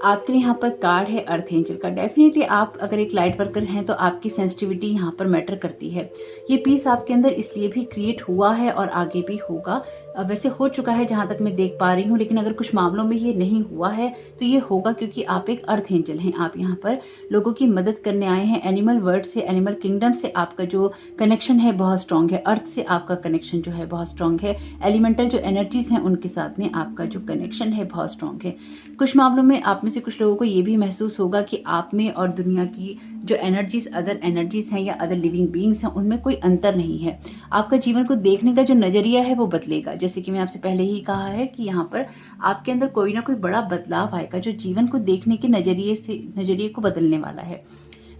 आपके यहाँ पर कार्ड है अर्थ एंजल का। डेफिनेटली आप अगर एक लाइट वर्कर हैं तो आपकी सेंसिटिविटी यहाँ पर मैटर करती है। ये पीस आपके अंदर इसलिए भी क्रिएट हुआ है और आगे भी होगा, वैसे हो चुका है जहाँ तक मैं देख पा रही हूँ, लेकिन अगर कुछ मामलों में ये नहीं हुआ है तो ये होगा क्योंकि आप एक अर्थ एंजल हैं। आप यहाँ पर लोगों की मदद करने आए हैं। एनिमल वर्ल्ड से, एनिमल किंगडम से आपका जो कनेक्शन है बहुत स्ट्रांग है। अर्थ से आपका कनेक्शन जो है बहुत स्ट्रांग है। एलिमेंटल जो एनर्जीज हैं उनके साथ में आपका जो कनेक्शन है बहुत स्ट्रांग है। कुछ मामलों में आप में से कुछ लोगों को ये भी महसूस होगा कि आप में और दुनिया की जो एनर्जीज, अदर एनर्जीज हैं या अदर लिविंग बीइंग्स हैं, उनमें कोई अंतर नहीं है। आपका जीवन को देखने का जो नजरिया है वो बदलेगा। जैसे कि मैंने आपसे पहले ही कहा है कि यहाँ पर आपके अंदर कोई ना कोई बड़ा बदलाव आएगा जो जीवन को देखने के नजरिए को बदलने वाला है।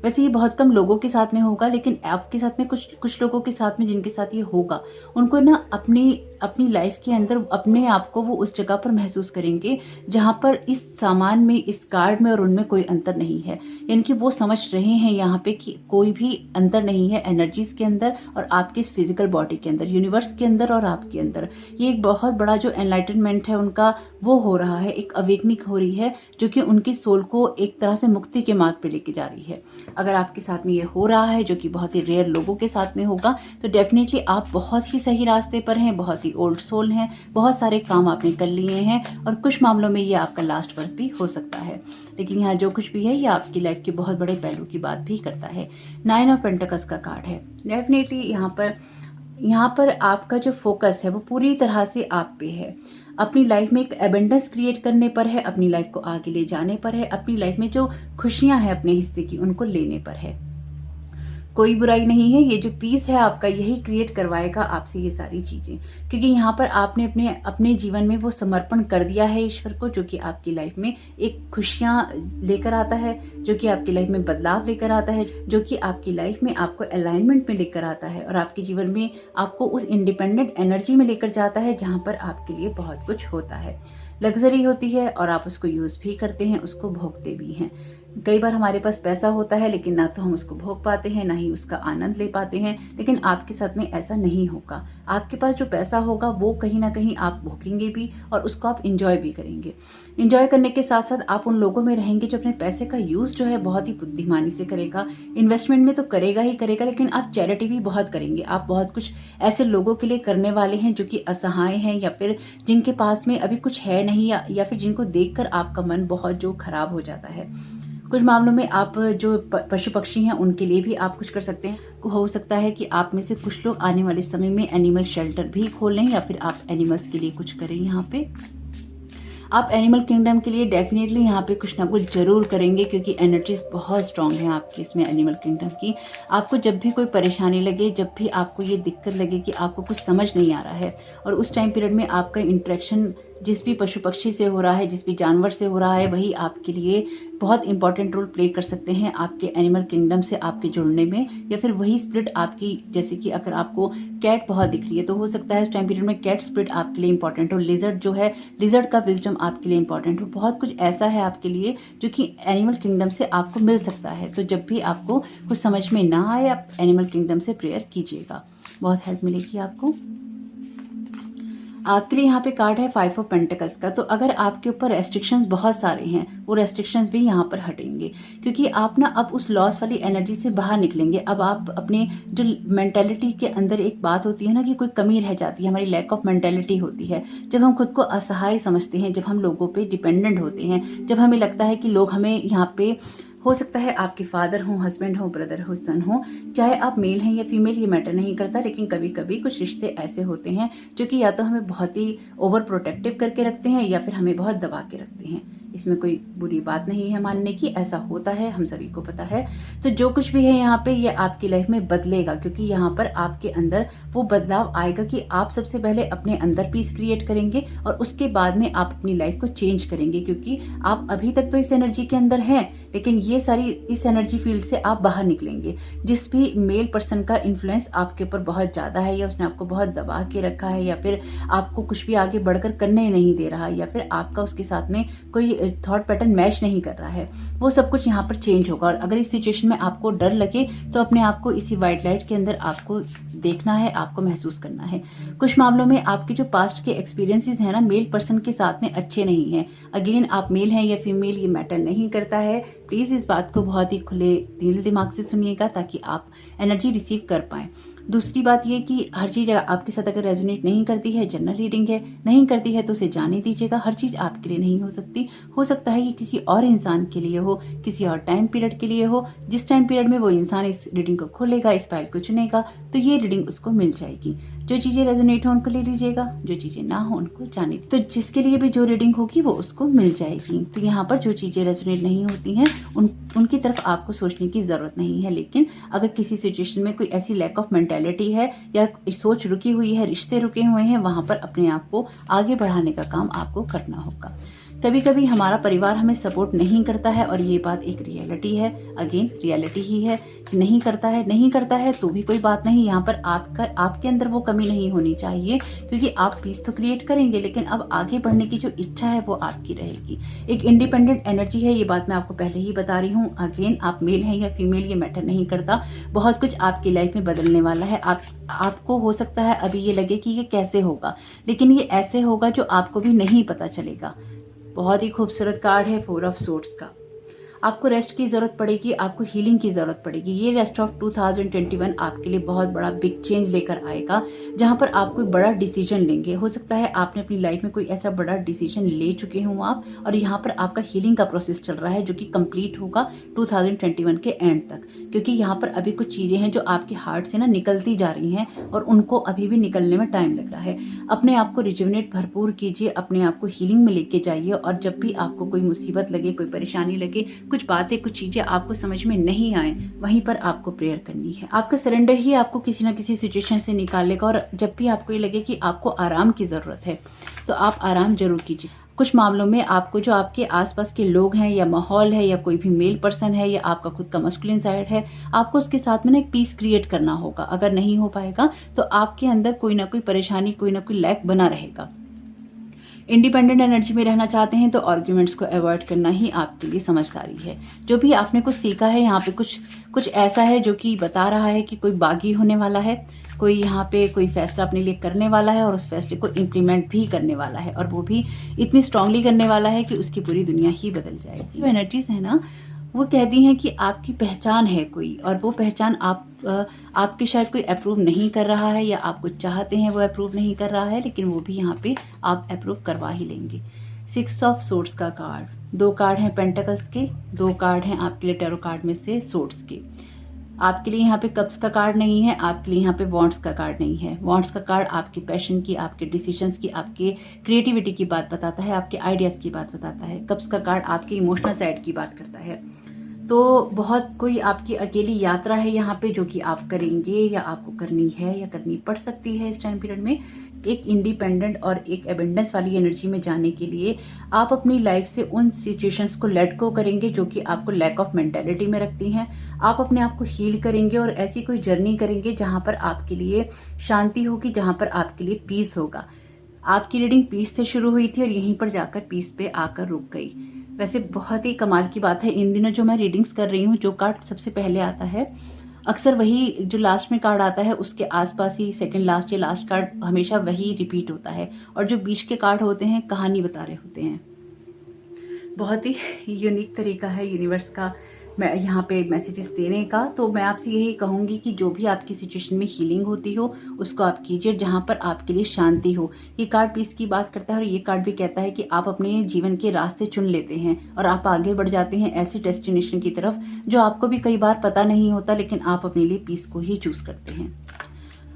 वैसे ये बहुत कम लोगों के साथ में होगा, लेकिन आपके साथ में कुछ लोगों के साथ में जिनके साथ ये होगा, उनको ना अपनी लाइफ के अंदर अपने आप को वो उस जगह पर महसूस करेंगे जहाँ पर इस सामान में, इस कार्ड में और उनमें कोई अंतर नहीं है। यानी कि वो समझ रहे हैं यहाँ पे कि कोई भी अंतर नहीं है एनर्जीज के अंदर और आपके इस फिजिकल बॉडी के अंदर, यूनिवर्स के अंदर और आपके अंदर। ये एक बहुत बड़ा जो एनलाइटनमेंट है उनका वो हो रहा है, एक अवेकनिंग हो रही है जो कि उनकी सोल को एक तरह से मुक्ति के मार्ग पे लेके जा रही है। अगर आपके साथ में ये हो रहा है, जो कि बहुत ही रेयर लोगों के साथ में होगा, तो डेफिनेटली आप बहुत ही सही रास्ते पर हैं, बहुत ही ओल्ड सोल हैं, बहुत सारे काम आपने कर लिए हैं और कुछ मामलों में ये आपका लास्ट वर्क भी हो सकता है। लेकिन यहाँ जो कुछ भी है ये आपकी लाइफ के बहुत बड़े पहलू की बात भी करता है। 9 ऑफ पेंटिकल्स का कार्ड है। डेफिनेटली यहाँ पर आपका जो फोकस है वो पूरी तरह से आप पे है, अपनी लाइफ में एक एबेंडेंस क्रिएट करने पर है, अपनी लाइफ को आगे ले जाने पर है, अपनी लाइफ में जो खुशियां हैं अपने हिस्से की उनको लेने पर है। कोई बुराई नहीं है, ये जो पीस है आपका यही क्रिएट करवाएगा आपसे ये सारी चीजें, क्योंकि यहाँ पर आपने अपने जीवन में वो समर्पण कर दिया है ईश्वर को, जो कि आपकी लाइफ में एक खुशियां लेकर आता है, जो कि आपकी लाइफ में बदलाव लेकर आता है, जो कि आपकी लाइफ में आपको अलाइनमेंट में लेकर आता है और आपके जीवन में आपको उस इंडिपेंडेंट एनर्जी में लेकर जाता है जहां पर आपके लिए बहुत कुछ होता है, लग्जरी होती है और आप उसको यूज भी करते हैं, उसको भोगते भी हैं। कई बार हमारे पास पैसा होता है लेकिन ना तो हम उसको भोग पाते हैं, ना ही उसका आनंद ले पाते हैं, लेकिन आपके साथ में ऐसा नहीं होगा। आपके पास जो पैसा होगा वो कहीं ना कहीं आप भोगेंगे भी और उसको आप इंजॉय भी करेंगे। इंजॉय करने के साथ साथ आप उन लोगों में रहेंगे जो अपने पैसे का यूज जो है बहुत ही बुद्धिमानी से करेगा। इन्वेस्टमेंट में तो करेगा ही करेगा, लेकिन आप चैरिटी भी बहुत करेंगे। आप बहुत कुछ ऐसे लोगों के लिए करने वाले हैं जो कि असहाय हैं या फिर जिनके पास में अभी कुछ है नहीं, या फिर जिनको देखकर आपका मन बहुत जो खराब हो जाता है। कुछ मामलों में आप जो पशु पक्षी हैं उनके लिए भी आप कुछ कर सकते हैं। हो सकता है कि आप में से कुछ लोग आने वाले समय में एनिमल शेल्टर भी खोल लें या फिर आप एनिमल्स के लिए कुछ करें। यहाँ पे आप एनिमल किंगडम के लिए डेफिनेटली यहाँ पे कुछ ना कुछ जरूर करेंगे, क्योंकि एनर्जीज बहुत स्ट्रांग है आपकी इसमें एनिमल किंगडम की। आपको जब भी कोई परेशानी लगे, जब भी आपको ये दिक्कत लगे कि आपको कुछ समझ नहीं आ रहा है और उस टाइम पीरियड में आपका इंटरेक्शन जिस भी पशु पक्षी से हो रहा है, जिस भी जानवर से हो रहा है, वही आपके लिए बहुत इंपॉर्टेंट रोल प्ले कर सकते हैं आपके एनिमल किंगडम से आपके जुड़ने में। या फिर वही स्पिरिट आपकी, जैसे कि अगर आपको कैट बहुत दिख रही है तो हो सकता है इस टाइम पीरियड में कैट स्पिरिट आपके लिए इंपॉर्टेंट हो, लिजर्ड जो है, लिजर्ड का विजडम आपके लिए इंपॉर्टेंट हो। बहुत कुछ ऐसा है आपके लिए जो कि एनिमल किंगडम से आपको मिल सकता है। तो जब भी आपको कुछ समझ में ना आए, आप एनिमल किंगडम से प्रेयर कीजिएगा, बहुत हेल्प मिलेगी आपको। आपके लिए यहाँ पे कार्ड है 5 ऑफ पेंटिकल्स का। तो अगर आपके ऊपर रेस्ट्रिक्शंस बहुत सारे हैं, वो रेस्ट्रिक्शंस भी यहाँ पर हटेंगे, क्योंकि आप ना अब उस लॉस वाली एनर्जी से बाहर निकलेंगे। अब आप अपने जो मेंटेलिटी के अंदर एक बात होती है ना कि कोई कमी रह जाती है, हमारी लैक ऑफ मेंटेलिटी होती है, जब हम खुद को असहाय समझते हैं, जब हम लोगों पे डिपेंडेंट होते हैं, जब हमें लगता है कि लोग हमें यहाँ पे, हो सकता है आपके फादर हो, हस्बैंड हो, ब्रदर हो, सन हो, चाहे आप मेल हैं या फीमेल, ये मैटर नहीं करता, लेकिन कभी कभी कुछ रिश्ते ऐसे होते हैं जो कि या तो हमें बहुत ही ओवर प्रोटेक्टिव करके रखते हैं या फिर हमें बहुत दबा के रखते हैं। इसमें कोई बुरी बात नहीं है मानने की, ऐसा होता है, हम सभी को पता है। तो जो कुछ भी है यहाँ पे, ये आपकी लाइफ में बदलेगा, क्योंकि यहाँ पर आपके अंदर वो बदलाव आएगा कि आप सबसे पहले अपने अंदर पीस क्रिएट करेंगे और उसके बाद में आप अपनी लाइफ को चेंज करेंगे, क्योंकि आप अभी तक तो इस एनर्जी के अंदर हैं, लेकिन ये सारी इस एनर्जी फील्ड से आप बाहर निकलेंगे। जिस भी मेल पर्सन का इन्फ्लुएंस आपके ऊपर बहुत ज्यादा है, या उसने आपको बहुत दबा के रखा है, या फिर आपको कुछ भी आगे बढ़कर करने नहीं दे रहा, या फिर आपका उसके साथ में कोई थॉट पैटर्न मैच नहीं कर रहा है, वो सब कुछ यहाँ पर चेंज होगा। और अगर इस सिचुएशन में आपको डर लगे तो अपने आप को इसी व्हाइट लाइट के अंदर आपको देखना है, आपको महसूस करना है। कुछ मामलों में आपके जो पास्ट के एक्सपीरियंसेस हैं ना, मेल पर्सन के साथ में अच्छे नहीं हैं। अगेन आप मेल हैं या फीमेल, ये मैटर नहीं करता है। प्लीज इस बात को बहुत ही खुले दिल दिमाग से सुनिएगा ताकि आप एनर्जी रिसीव कर पाएं। दूसरी बात ये कि हर चीज आपके साथ अगर रेजोनेट नहीं करती है, जनरल रीडिंग है, नहीं करती है तो उसे जाने दीजिएगा। हर चीज आपके लिए नहीं हो सकती, हो सकता है ये किसी और इंसान के लिए हो, किसी और टाइम पीरियड के लिए हो। जिस टाइम पीरियड में वो इंसान इस रीडिंग को खोलेगा, इस फाइल को चुनेगा, तो ये रीडिंग उसको मिल जाएगी। जो चीजें रेजोनेट हो उनको ले लीजिएगा, जो चीजें ना हो उनको जाने। तो जिसके लिए भी जो रीडिंग होगी वो उसको मिल जाएगी। तो यहाँ पर जो चीजें रेजोनेट नहीं होती हैं उनकी तरफ आपको सोचने की जरूरत नहीं है। लेकिन अगर किसी सिचुएशन में कोई ऐसी लैक ऑफ मेंटेलिटी है या सोच रुकी हुई है, रिश्ते रुके हुए हैं, वहां पर अपने आप को आगे बढ़ाने का काम आपको करना होगा। कभी कभी हमारा परिवार हमें सपोर्ट नहीं करता है और ये बात एक रियलिटी है, अगेन रियलिटी ही है। नहीं करता है तो भी कोई बात नहीं, यहाँ पर आपके अंदर वो कमी नहीं होनी चाहिए, क्योंकि आप पीस तो क्रिएट करेंगे, लेकिन अब आगे बढ़ने की जो इच्छा है वो आपकी रहेगी। एक इंडिपेंडेंट एनर्जी है, ये बात मैं आपको पहले ही बता रही हूँ। अगेन आप मेल हैं या फीमेल ये मैटर नहीं करता, बहुत कुछ आपकी लाइफ में बदलने वाला है। आपको हो सकता है अभी ये लगे कि ये कैसे होगा, लेकिन ये ऐसे होगा जो आपको भी नहीं पता चलेगा। बहुत ही खूबसूरत कार्ड है 4 ऑफ सोर्ड्स का। आपको रेस्ट की ज़रूरत पड़ेगी, आपको हीलिंग की ज़रूरत पड़ेगी। ये रेस्ट ऑफ 2021 आपके लिए बहुत बड़ा बिग चेंज लेकर आएगा, जहाँ पर आप कोई बड़ा डिसीजन लेंगे। हो सकता है आपने अपनी लाइफ में कोई ऐसा बड़ा डिसीजन ले चुके हों आप, और यहाँ पर आपका हीलिंग का प्रोसेस चल रहा है जो कि कंप्लीट होगा 2021 के एंड तक, क्योंकि यहाँ पर अभी कुछ चीज़ें हैं जो आपके हार्ट से ना निकलती जा रही हैं और उनको अभी भी निकलने में टाइम लग रहा है। अपने आप को रिजुवनेट भरपूर कीजिए, अपने आप को हीलिंग में लेके जाइए, और जब भी आपको कोई मुसीबत लगे, कोई परेशानी लगे, कुछ बातें कुछ चीजें आपको समझ में नहीं आए, वहीं पर आपको प्रेयर करनी है। आपका सरेंडर ही आपको किसी ना किसी सिचुएशन से निकालेगा, और जब भी आपको ये लगे कि आपको आराम की जरूरत है तो आप आराम जरूर कीजिए। कुछ मामलों में आपको जो आपके आसपास के लोग हैं या माहौल है या कोई भी मेल पर्सन है या आपका खुद का मस्कुलिन साइड है, आपको उसके साथ में ना एक पीस क्रिएट करना होगा। अगर नहीं हो पाएगा तो आपके अंदर कोई ना कोई परेशानी, कोई ना कोई लैक बना रहेगा। इंडिपेंडेंट एनर्जी में रहना चाहते हैं तो आर्ग्यूमेंट्स को अवॉइड करना ही आपके लिए समझदारी है। जो भी आपने कुछ सीखा है, यहाँ पे कुछ ऐसा है जो कि बता रहा है कि कोई बागी होने वाला है, कोई यहाँ पे कोई फैसला अपने लिए करने वाला है और उस फैसले को इम्प्लीमेंट भी करने वाला है, और वो भी इतनी स्ट्रांगली करने वाला है कि उसकी पूरी दुनिया ही बदल जाएगी। जो एनर्जीज है ना, वो कहती हैं कि आपकी पहचान है कोई, और वो पहचान आपके शायद कोई अप्रूव नहीं कर रहा है, या आप कुछ चाहते हैं वो अप्रूव नहीं कर रहा है, लेकिन वो भी यहाँ पे आप अप्रूव करवा ही लेंगे। 6 ऑफ सोर्ड्स का कार्ड, 2 कार्ड हैं पेंटिकल्स के, 2 कार्ड हैं आपके लिए टैरो कार्ड में से सोर्ड्स के। आपके लिए यहाँ पे कप्स का कार्ड नहीं है, आपके लिए यहाँ पे वॉन्ट्स का कार्ड नहीं है। वॉन्ट्स का कार्ड आपके पैशन की, आपके डिसीजंस की, आपके क्रिएटिविटी की बात बताता है, आपके आइडियाज की बात बताता है। कप्स का कार्ड आपके इमोशनल साइड की बात करता है। तो बहुत कोई आपकी अकेली यात्रा है यहाँ पे जो कि आप करेंगे, या आपको करनी है, या करनी पड़ सकती है इस टाइम पीरियड में। एक इंडिपेंडेंट और एक एबेंडेंस वाली एनर्जी में जाने के लिए आप अपनी लाइफ से उन सिचुएशंस को लेट गो करेंगे जो कि आपको लैक ऑफ मेंटालिटी में रखती हैं। आप अपने आप को हील करेंगे और ऐसी कोई जर्नी करेंगे जहां पर आपके लिए शांति होगी, जहां पर आपके लिए पीस होगा। आपकी रीडिंग पीस से शुरू हुई थी और यहीं पर जाकर पीस पे आकर रुक गई। वैसे बहुत ही कमाल की बात है, इन दिनों जो मैं रीडिंग्स कर रही हूँ, जो कार्ड सबसे पहले आता है अक्सर वही जो लास्ट में कार्ड आता है उसके आसपास ही सेकंड लास्ट या लास्ट कार्ड हमेशा वही रिपीट होता है, और जो बीच के कार्ड होते हैं कहानी बता रहे होते हैं। बहुत ही यूनिक तरीका है यूनिवर्स का मैं यहाँ पे मैसेजेस देने का। तो मैं आपसे यही कहूँगी कि जो भी आपकी सिचुएशन में हीलिंग होती हो उसको आप कीजिए जहाँ पर आपके लिए शांति हो। ये कार्ड पीस की बात करता है, और ये कार्ड भी कहता है कि आप अपने जीवन के रास्ते चुन लेते हैं और आप आगे बढ़ जाते हैं ऐसी डेस्टिनेशन की तरफ जो आपको भी कई बार पता नहीं होता, लेकिन आप अपने लिए पीस को ही चूज करते हैं।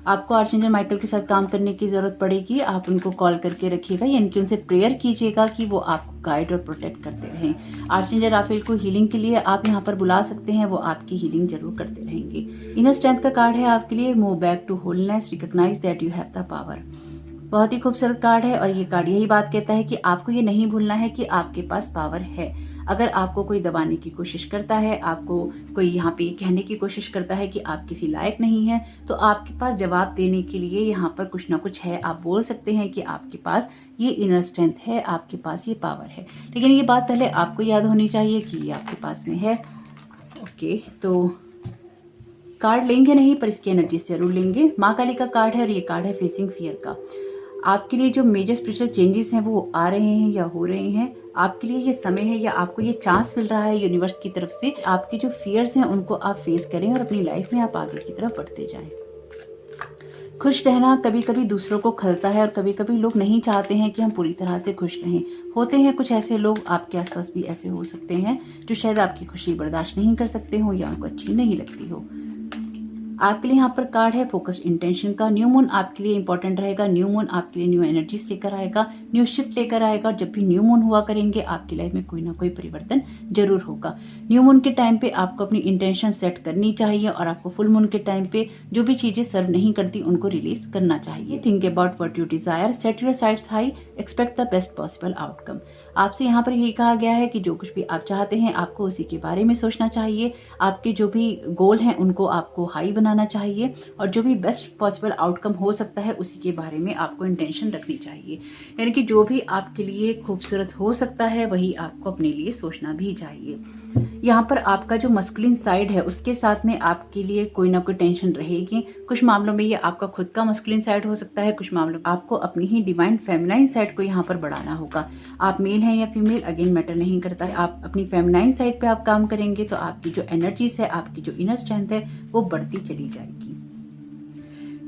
आपको आर्चेंजल माइकल के साथ काम करने की जरूरत पड़ेगी। आप उनको कॉल करके रखिएगा, यानी कि उनसे प्रेयर कीजिएगा कि वो आपको गाइड और प्रोटेक्ट करते रहें। आर्चेंजल राफेल को हीलिंग के लिए आप यहाँ पर बुला सकते हैं, वो आपकी हीलिंग जरूर करते रहेंगे। इनर स्ट्रेंथ का कार्ड है आपके लिए, move back to wholeness, recognize that you have the power. बहुत ही खूबसूरत कार्ड है, और ये कार्ड यही बात कहता है कि आपको ये नहीं भूलना है कि आपके पास पावर है। अगर आपको कोई दबाने की कोशिश करता है, आपको कोई यहाँ पे कहने की कोशिश करता है कि आप किसी लायक नहीं हैं, तो आपके पास जवाब देने के लिए यहाँ पर कुछ ना कुछ है। आप बोल सकते हैं कि आपके पास ये इनर स्ट्रेंथ है, आपके पास ये पावर है, लेकिन ये बात पहले आपको याद होनी चाहिए कि ये आपके पास में है। ओके, तो कार्ड लेंगे नहीं पर इसकी एनर्जी जरूर लेंगे। माँ काली का कार्ड है और ये कार्ड है फेसिंग फियर का। आपके लिए जो मेजर स्पिरिचुअल चेंजेस हैं वो आ रहे हैं या हो रहे हैं, आपके लिए ये समय है या आपको ये चांस मिल रहा है यूनिवर्स की तरफ से। आपके जो फियर्स हैं उनको आप फेस करें और अपनी लाइफ में आप आगे की तरफ बढ़ते जाएं। खुश रहना कभी कभी दूसरों को खलता है, और कभी कभी लोग नहीं चाहते हैं कि हम पूरी तरह से खुश रहें। होते हैं कुछ ऐसे लोग, आपके आसपास भी ऐसे हो सकते हैं जो शायद आपकी खुशी बर्दाश्त नहीं कर सकते हो या उनको अच्छी नहीं लगती हो। आपके लिए यहाँ पर कार्ड है फोकस्ड इंटेंशन का। न्यू मून आपके लिए इंपॉर्टेंट रहेगा। न्यू मून आपके लिए न्यू एनर्जीज लेकर आएगा। न्यू शिफ्ट लेकर आएगा। और जब भी न्यू मून हुआ करेंगे आपकी लाइफ में कोई ना कोई परिवर्तन जरूर होगा। न्यू मून के टाइम पे आपको अपनी इंटेंशन सेट करनी चाहिए और आपको फुल मून के टाइम पे जो भी चीजें सर्व नहीं करती उनको रिलीज करना चाहिए। Think about what you desire, set your sites high, expect the best possible outcome. आपसे यहाँ पर यही कहा गया है कि जो कुछ भी आप चाहते हैं आपको उसी के बारे में सोचना चाहिए। आपके जो भी गोल हैं उनको आपको हाई बनाना चाहिए और जो भी बेस्ट पॉसिबल आउटकम हो सकता है उसी के बारे में आपको इंटेंशन रखनी चाहिए। यानी कि जो भी आपके लिए खूबसूरत हो सकता है वही आपको अपने लिए सोचना भी चाहिए। यहाँ पर आपका जो मस्कुलिन साइड है उसके साथ में आपके लिए कोई ना कोई टेंशन रहेगी। कुछ मामलों में ये आपका खुद का मस्कुलिन साइड हो सकता है, कुछ मामलों में आपको अपनी ही डिवाइन फेमिनाइन साइड को यहाँ पर बढ़ाना होगा। आप मेल हैं या फीमेल अगेन मैटर नहीं करता है। आप अपनी फेमिनाइन साइड पे आप काम करेंगे तो आपकी जो एनर्जीज है, आपकी जो इनर स्ट्रेंथ है वो बढ़ती चली जाएगी।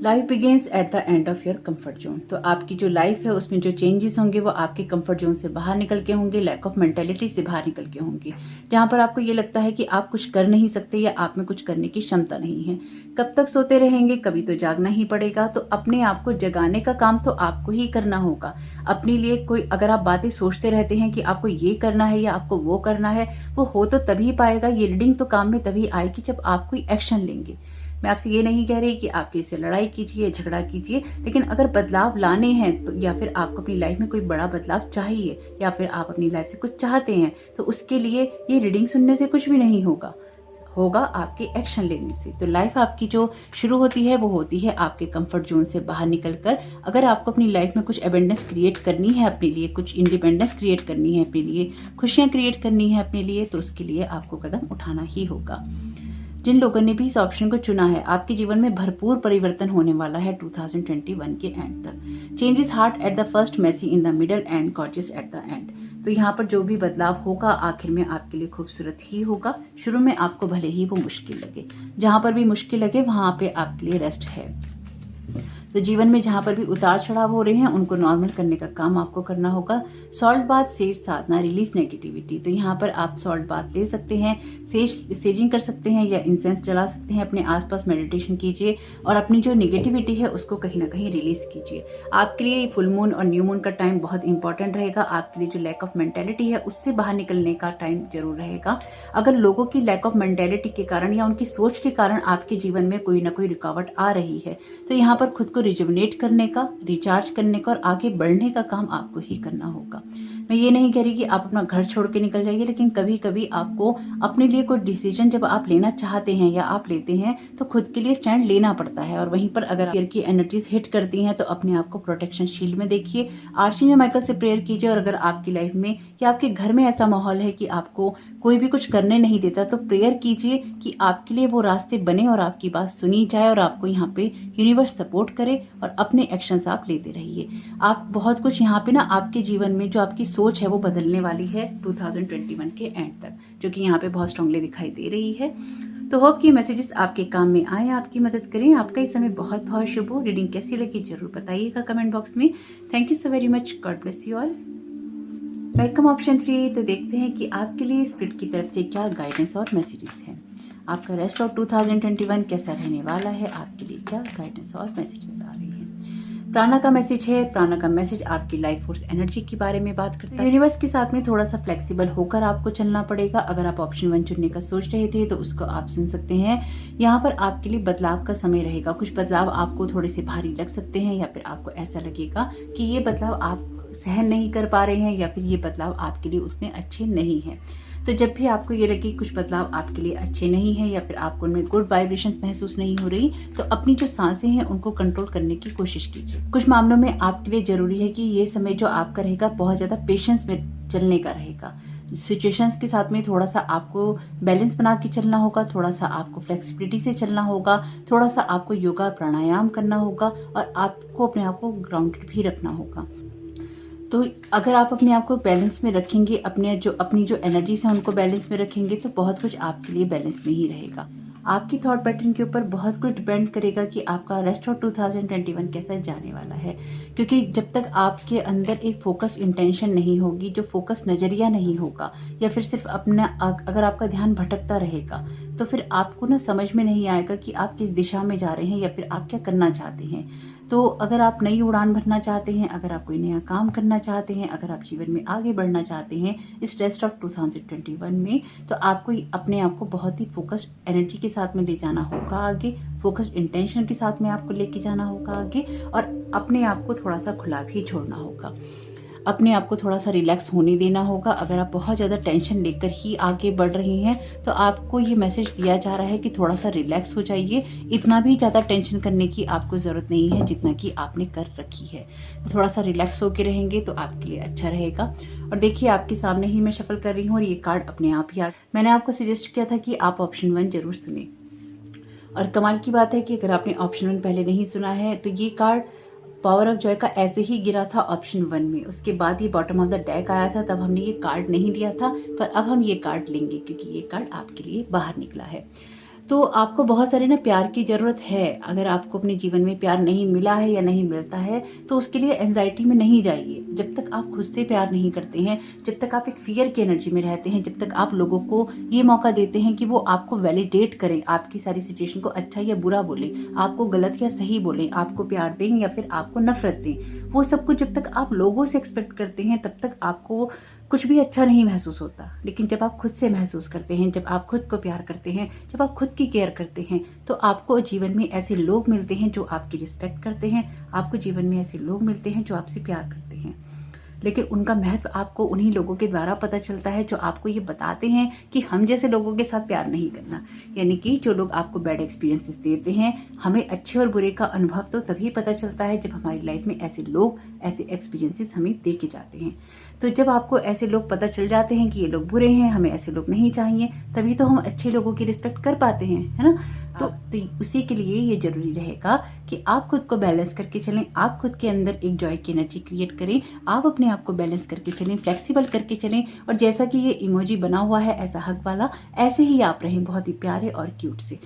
Life begins eight the end of your comfort zone. तो आपकी जो लाइफ है उसमें जो चेंजेस होंगे वो आपके कंफर्ट जोन से बाहर निकल के होंगे, लैक ऑफ मेंटेलिटी से बाहर निकल के होंगे, जहां पर आपको ये लगता है कि आप कुछ कर नहीं सकते या आप में कुछ करने की क्षमता नहीं है। कब तक सोते रहेंगे, कभी तो जागना ही पड़ेगा। तो अपने आप को जगाने का काम तो आपको ही करना होगा। अपने लिए कोई अगर आप बातें सोचते रहते हैं कि आपको ये करना है या आपको वो करना है, वो हो तो तभी पाएगा। ये रीडिंग तो काम में तभी आएगी जब आप कोई एक्शन लेंगे। मैं आपसे ये नहीं कह रही कि आप किसी से लड़ाई कीजिए, झगड़ा कीजिए, लेकिन अगर बदलाव लाने हैं तो या फिर आपको अपनी लाइफ में कोई बड़ा बदलाव चाहिए या फिर आप अपनी लाइफ से कुछ चाहते हैं तो उसके लिए ये रीडिंग सुनने से कुछ भी नहीं होगा आपके एक्शन लेने से। तो लाइफ आपकी जो शुरू होती है वो होती है आपके कंफर्ट जोन से बाहर निकलकर। अगर आपको अपनी लाइफ में कुछ एबेंडेंस क्रिएट करनी है, अपने लिए कुछ इंडिपेंडेंस क्रिएट करनी है, अपने लिए खुशियां क्रिएट करनी है अपने लिए, तो उसके लिए आपको कदम उठाना ही होगा। जिन लोगों ने भी इस ऑप्शन को चुना है आपके जीवन में भरपूर परिवर्तन होने वाला है 2021 के एंड तक। Changes hard at the first, messy in the middle and gorgeous at the end. तो यहाँ पर जो भी बदलाव होगा आखिर में आपके लिए खूबसूरत ही होगा। शुरू में आपको भले ही वो मुश्किल लगे, जहां पर भी मुश्किल लगे वहां पे आपके लिए रेस्ट है। तो जीवन में जहां पर भी उतार चढ़ाव हो रहे हैं उनको नॉर्मल करने का काम आपको करना होगा। सॉल्ट बाथ, सेज साधना, रिलीज नेगेटिविटी। तो यहाँ पर आप सॉल्ट बाथ ले सकते हैं, सेजिंग कर सकते हैं या इंसेंस जला सकते हैं, अपने आसपास मेडिटेशन कीजिए और अपनी जो नेगेटिविटी है उसको कहीं ना कहीं रिलीज कीजिए। आपके लिए फुल मून और न्यू मून का टाइम बहुत इंपॉर्टेंट रहेगा। आपके लिए जो लैक ऑफ मेंटेलिटी है उससे बाहर निकलने का टाइम जरूर रहेगा। अगर लोगों की लैक ऑफ मेंटेलिटी के कारण या उनकी सोच के कारण आपके जीवन में कोई ना कोई रुकावट आ रही है तो यहाँ पर खुद को रिजुवनेट करने का, रिचार्ज करने का और आगे बढ़ने का काम आपको ही करना होगा। मैं ये नहीं कह रही कि आप अपना घर छोड़ के निकल जाइए, लेकिन कभी कभी आपको अपने लिए कोई डिसीजन जब आप लेना चाहते हैं या आप लेते हैं तो खुद के लिए स्टैंड लेना पड़ता है। और वहीं पर अगर फेयर की एनर्जीज हिट करती हैं तो अपने आप को प्रोटेक्शन शील्ड में देखिए, आर्चेंजल माइकल से प्रेयर कीजिए। और अगर आपकी लाइफ में या आपके घर में ऐसा माहौल है कि आपको कोई भी कुछ करने नहीं देता तो प्रेयर कीजिए कि आपके लिए वो रास्ते बने और आपकी बात सुनी जाए और आपको यहाँ पे यूनिवर्स सपोर्ट करे और अपने एक्शंस आप लेते रहिए। आप बहुत कुछ यहाँ पे ना आपके जीवन में जो आपकी सोच है वो बदलने वाली है 2021 के एंड तक, जो कि यहाँ पे बहुत स्ट्रांगली दिखाई दे रही है। तो होप कि मैसेजेस आपके काम में आए, आपकी मदद करें। आपका इस समय बहुत बहुत शुभ हो। रीडिंग कैसी लगी जरूर बताइएगा कमेंट बॉक्स में। Thank you so very much. God bless you all. Welcome option 3। तो देखते हैं कि आपके लिए स्पिरिट की तरफ से क्या गाइडेंस और मैसेजेस हैं। आपका रेस्ट ऑफ 2021 कैसा रहने वाला है, आपके लिए क्या गाइडेंस और मैसेजेस आ रही है। प्राणा का मैसेज है। प्राणा का मैसेज आपकी लाइफ फोर्स एनर्जी के बारे में बात करता है। यूनिवर्स के साथ में थोड़ा सा फ्लेक्सिबल होकर आपको चलना पड़ेगा। अगर आप ऑप्शन 1 चुनने का सोच रहे थे तो उसको आप सुन सकते हैं। यहाँ पर आपके लिए बदलाव का समय रहेगा। कुछ बदलाव आपको थोड़े से भारी लग सकते हैं या फिर आपको ऐसा लगेगा कि ये बदलाव आप सहन नहीं कर पा रहे हैं या फिर ये बदलाव आपके लिए उतने अच्छे नहीं हैं। तो जब भी आपको ये लगे कुछ बदलाव आपके लिए अच्छे नहीं है या फिर आपको उनमें गुड वाइब्रेशंस महसूस नहीं हो रही तो अपनी जो सांसें हैं उनको कंट्रोल करने की कोशिश कीजिए। कुछ मामलों में आपके लिए जरूरी है कि ये समय जो आपका रहेगा बहुत ज्यादा पेशेंस में चलने का रहेगा। सिचुएशंस के साथ में थोड़ा सा आपको बैलेंस बना के चलना होगा, थोड़ा सा आपको फ्लेक्सिबिलिटी से चलना होगा, थोड़ा सा आपको योगा प्राणायाम करना होगा और आपको अपने आप को ग्राउंडेड भी रखना होगा। तो अगर आप अपने आप को बैलेंस में रखेंगे, अपनी जो एनर्जीज है उनको बैलेंस में रखेंगे तो बहुत कुछ आपके लिए बैलेंस में ही रहेगा। आपकी थॉट पैटर्न के ऊपर बहुत कुछ डिपेंड करेगा कि आपका रेस्ट ऑफ 2021 कैसा जाने वाला है। क्योंकि जब तक आपके अंदर एक फोकस इंटेंशन नहीं होगी, जो फोकस नजरिया नहीं होगा या फिर सिर्फ अपना अगर आपका ध्यान भटकता रहेगा तो फिर आपको ना समझ में नहीं आएगा कि आप किस दिशा में जा रहे हैं या फिर आप क्या करना चाहते हैं। तो अगर आप नई उड़ान भरना चाहते हैं, अगर आप कोई नया काम करना चाहते हैं, अगर आप जीवन में आगे बढ़ना चाहते हैं इस रेस्ट ऑफ 2021 में, तो आपको अपने आप को बहुत ही फोकस्ड एनर्जी के साथ में ले जाना होगा आगे, फोकस्ड इंटेंशन के साथ में आपको लेके जाना होगा आगे, और अपने आप को थोड़ा सा खुला भी छोड़ना होगा, अपने आप को थोड़ा सा रिलैक्स होने देना होगा। अगर आप बहुत ज़्यादा टेंशन लेकर ही आगे बढ़ रहे हैं तो आपको ये मैसेज दिया जा रहा है कि थोड़ा सा रिलैक्स हो जाइए। इतना भी ज़्यादा टेंशन करने की आपको ज़रूरत नहीं है जितना कि आपने कर रखी है। थोड़ा सा रिलैक्स होकर रहेंगे तो आपके लिए अच्छा रहेगा। और देखिए, आपके सामने ही मैं शफल कर रही हूँ और ये कार्ड अपने आप ही मैंने आपको सजेस्ट किया था कि आप ऑप्शन 1 जरूर सुने। और कमाल की बात है कि अगर आपने ऑप्शन 1 पहले नहीं सुना है तो ये कार्ड पावर ऑफ जॉय का ऐसे ही गिरा था ऑप्शन 1 में, उसके बाद ये बॉटम ऑफ द डेक आया था, तब हमने ये कार्ड नहीं लिया था, पर अब हम ये कार्ड लेंगे क्योंकि ये कार्ड आपके लिए बाहर निकला है। तो आपको बहुत सारे ना प्यार की ज़रूरत है। अगर आपको अपने जीवन में प्यार नहीं मिला है या नहीं मिलता है तो उसके लिए एंजाइटी में नहीं जाइए। जब तक आप खुद से प्यार नहीं करते हैं, जब तक आप एक फियर की एनर्जी में रहते हैं, जब तक आप लोगों को ये मौका देते हैं कि वो आपको वैलिडेट करें, आपकी सारी सिचुएशन को अच्छा या बुरा बोलें, आपको गलत या सही बोलें, आपको प्यार दें या फिर आपको नफरत दें, वो सब कुछ जब तक आप लोगों से एक्सपेक्ट करते हैं तब तक आपको कुछ भी अच्छा नहीं महसूस होता। लेकिन जब आप खुद से महसूस करते हैं, जब आप खुद को प्यार करते हैं, जब आप खुद की केयर करते हैं, तो आपको जीवन में ऐसे लोग मिलते हैं जो आपकी रिस्पेक्ट करते हैं, आपको जीवन में ऐसे लोग मिलते हैं जो आपसे प्यार करते हैं। लेकिन उनका महत्व आपको उन्हीं लोगों के द्वारा पता चलता है जो आपको ये बताते हैं कि हम जैसे लोगों के साथ प्यार नहीं करना। यानी कि जो लोग आपको बैड एक्सपीरियंसेस देते हैं, हमें अच्छे और बुरे का अनुभव तो तभी पता चलता है जब हमारी लाइफ में ऐसे लोग, ऐसे एक्सपीरियंसेस हमें दे के जाते हैं। तो जब आपको ऐसे लोग पता चल जाते हैं कि ये लोग बुरे हैं, हमें ऐसे लोग नहीं चाहिए, तभी तो हम अच्छे लोगों की रिस्पेक्ट कर पाते हैं, है ना। तो उसी के लिए ये जरूरी रहेगा कि आप खुद को बैलेंस करके चलें, आप खुद के अंदर एक जॉय की एनर्जी क्रिएट करें, आप अपने आप को बैलेंस करके चलें, फ्लेक्सिबल करके चलें, और जैसा कि ये इमोजी बना हुआ है ऐसा हक वाला, ऐसे ही आप रहें बहुत ही प्यारे और क्यूट से।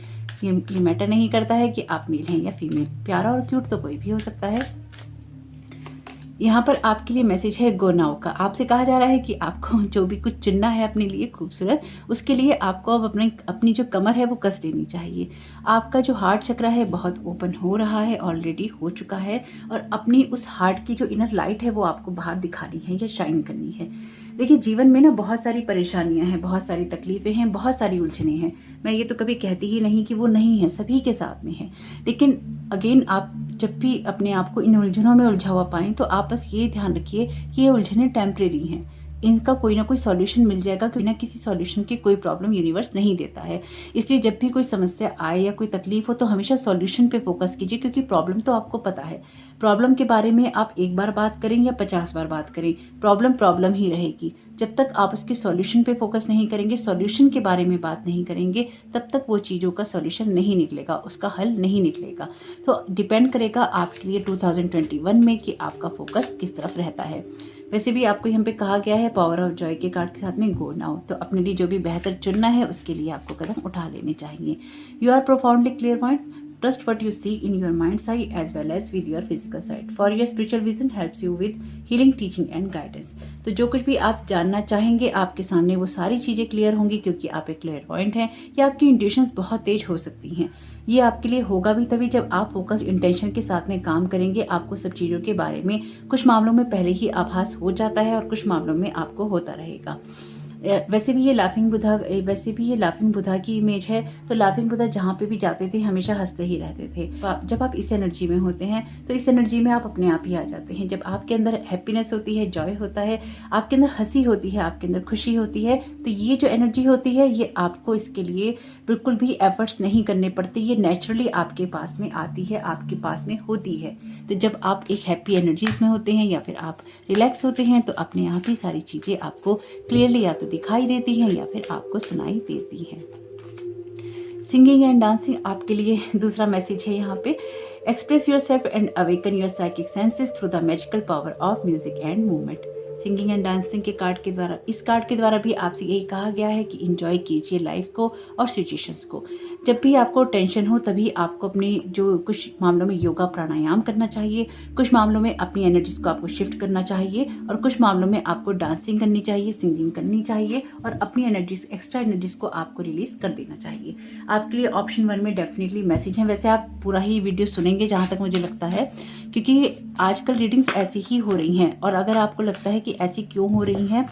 ये मैटर नहीं करता है कि आप मेल हैं या फीमेल, प्यारा और क्यूट तो कोई भी हो सकता है। यहाँ पर आपके लिए मैसेज है गो नाउ का। आपसे कहा जा रहा है कि आपको जो भी कुछ चुनना है अपने लिए खूबसूरत, उसके लिए आपको अब अपनी जो कमर है वो कस लेनी चाहिए। आपका जो हार्ट चक्र है बहुत ओपन हो रहा है, ऑलरेडी हो चुका है, और अपनी उस हार्ट की जो इनर लाइट है वो आपको बाहर दिखानी है या शाइन करनी है। देखिए, जीवन में ना बहुत सारी परेशानियां हैं, बहुत सारी तकलीफें हैं, बहुत सारी उलझने हैं। मैं ये तो कभी कहती ही नहीं कि वो नहीं है, सभी के साथ में है। लेकिन अगेन, आप जब भी अपने आप को इन उलझनों में उलझा हुआ पाएं तो आप बस ये ध्यान रखिए कि ये उलझने टेम्परेरी हैं, इनका कोई ना कोई सॉल्यूशन मिल जाएगा। क्योंकि ना किसी सॉल्यूशन की कोई प्रॉब्लम यूनिवर्स नहीं देता है। इसलिए जब भी कोई समस्या आए या कोई तकलीफ हो तो हमेशा सॉल्यूशन पे फोकस कीजिए, क्योंकि प्रॉब्लम तो आपको पता है। प्रॉब्लम के बारे में आप एक बार बात करें या 50 बार बात करें, प्रॉब्लम प्रॉब्लम ही रहेगी। जब तक आप उसके सॉल्यूशन पे फोकस नहीं करेंगे, सॉल्यूशन के बारे में बात नहीं करेंगे, तब तक वो चीज़ों का सॉल्यूशन नहीं निकलेगा, उसका हल नहीं निकलेगा। तो डिपेंड करेगा आपके लिए 2021 में कि आपका फोकस किस तरफ रहता है। वैसे भी आपको यहाँ पे कहा गया है पावर ऑफ जॉय के कार्ड के साथ में गो नाउ। तो अपने लिए जो भी बेहतर चुनना है उसके लिए आपको कदम उठा लेने चाहिए। You are profoundly clear point. Trust what you see in your mind's eye as well as with your physical side. For your spiritual vision helps you with healing, teaching and guidance. तो जो कुछ भी आप जानना चाहेंगे आपके सामने वो सारी चीज़ें क्लियर होंगी, क्योंकि आप एक क्लियर पॉइंट हैं या आपकी इंट्यूशंस बहुत तेज हो सकती हैं। ये आपके लिए होगा भी तभी जब आप फोकस इंटेंशन के साथ में काम करेंगे। आपको सब चीज़ों के बारे में कुछ मामलों में पहले ही आभास हो जाता है और कुछ मामलों में आपको होता रहेगा। वैसे भी ये लाफिंग बुधा की इमेज है। तो लाफिंग बुधा जहाँ पे भी जाते थे हमेशा हंसते ही रहते थे। जब आप इस एनर्जी में होते हैं तो इस एनर्जी में आप अपने आप ही आ जाते हैं। जब आपके अंदर हैप्पीनेस होती है, जॉय होता है, आपके अंदर हंसी होती है, आपके अंदर खुशी होती है, तो ये जो एनर्जी होती है ये आपको इसके लिए बिल्कुल भी एफर्ट्स नहीं करने पड़ते। ये नेचुरली आपके पास में आती है, आपके पास में होती है। तो जब आप एक हैप्पी एनर्जीज में होते हैं या फिर आप रिलैक्स होते हैं तो अपने आप ही सारी चीज़ें आपको क्लियरली या तो दिखाई देती हैं या फिर आपको सुनाई देती हैं। सिंगिंग एंड डांसिंग आपके लिए दूसरा मैसेज है यहाँ पे। Express yourself and awaken your psychic senses through the magical power of music and movement. Singing and dancing के कार्ड के द्वारा, इस कार्ड के द्वारा भी आपसे यही कहा गया है कि एंजॉय कीजिए लाइफ को और सिचुएशंस को। जब भी आपको टेंशन हो तभी आपको अपनी जो कुछ मामलों में योगा प्राणायाम करना चाहिए, कुछ मामलों में अपनी एनर्जीज को आपको शिफ्ट करना चाहिए और कुछ मामलों में आपको डांसिंग करनी चाहिए, सिंगिंग करनी चाहिए और अपनी एनर्जीज, एक्स्ट्रा एनर्जीज को आपको रिलीज कर देना चाहिए। आपके लिए ऑप्शन 1 में डेफिनेटली मैसेज है। वैसे आप पूरा ही वीडियो सुनेंगे जहाँ तक मुझे लगता है, क्योंकि आजकल रीडिंग्स ऐसी ही हो रही हैं। और अगर आपको लगता है कि ऐसी क्यों हो रही हैं,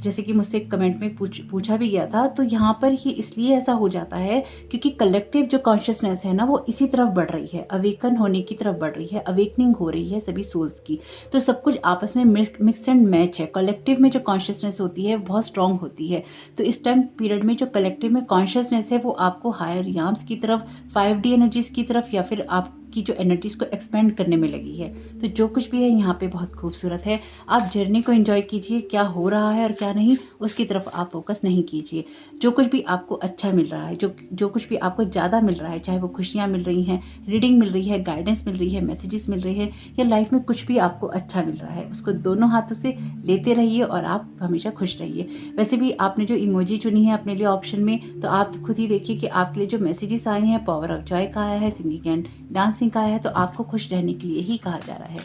जैसे कि मुझसे कमेंट में पूछा भी गया था, तो यहाँ पर ही इसलिए ऐसा हो जाता है क्योंकि कलेक्टिव जो कॉन्शियसनेस है ना, वो इसी तरफ बढ़ रही है, अवेकन होने की तरफ बढ़ रही है, अवेकनिंग हो रही है सभी सोल्स की। तो सब कुछ आपस में मिक्स एंड मैच है। कलेक्टिव में जो कॉन्शियसनेस होती है बहुत स्ट्रांग होती है। तो इस टाइम पीरियड में जो कलेक्टिव में कॉन्शियसनेस है वो आपको हायर याम्स की तरफ, 5D एनर्जीज की तरफ या फिर आप की जो एनर्जीज को एक्सपेंड करने में लगी है। तो जो कुछ भी है यहाँ पे बहुत खूबसूरत है। आप जर्नी को एंजॉय कीजिए, क्या हो रहा है और क्या नहीं उसकी तरफ आप फोकस नहीं कीजिए। जो कुछ भी आपको अच्छा मिल रहा है, जो कुछ भी आपको ज़्यादा मिल रहा है, चाहे वो खुशियाँ मिल रही हैं, रीडिंग मिल रही है, गाइडेंस मिल रही है, मैसेजेस मिल रहे हैं, या लाइफ में कुछ भी आपको अच्छा मिल रहा है, उसको दोनों हाथों से लेते रहिए और आप हमेशा खुश रहिए। वैसे भी आपने जो इमोजी चुनी है अपने लिए ऑप्शन में, तो आप खुद ही देखिए कि आपके लिए जो मैसेजेस आए हैं, पावर ऑफ जॉय का आया है, सिंगिंग एंड डांसिंग का आया है, तो आपको खुश रहने के लिए ही कहा जा रहा है।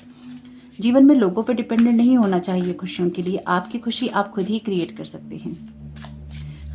जीवन में लोगों पर डिपेंडेंट नहीं होना चाहिए खुशियों के लिए, आपकी खुशी आप खुद ही क्रिएट कर सकते हैं।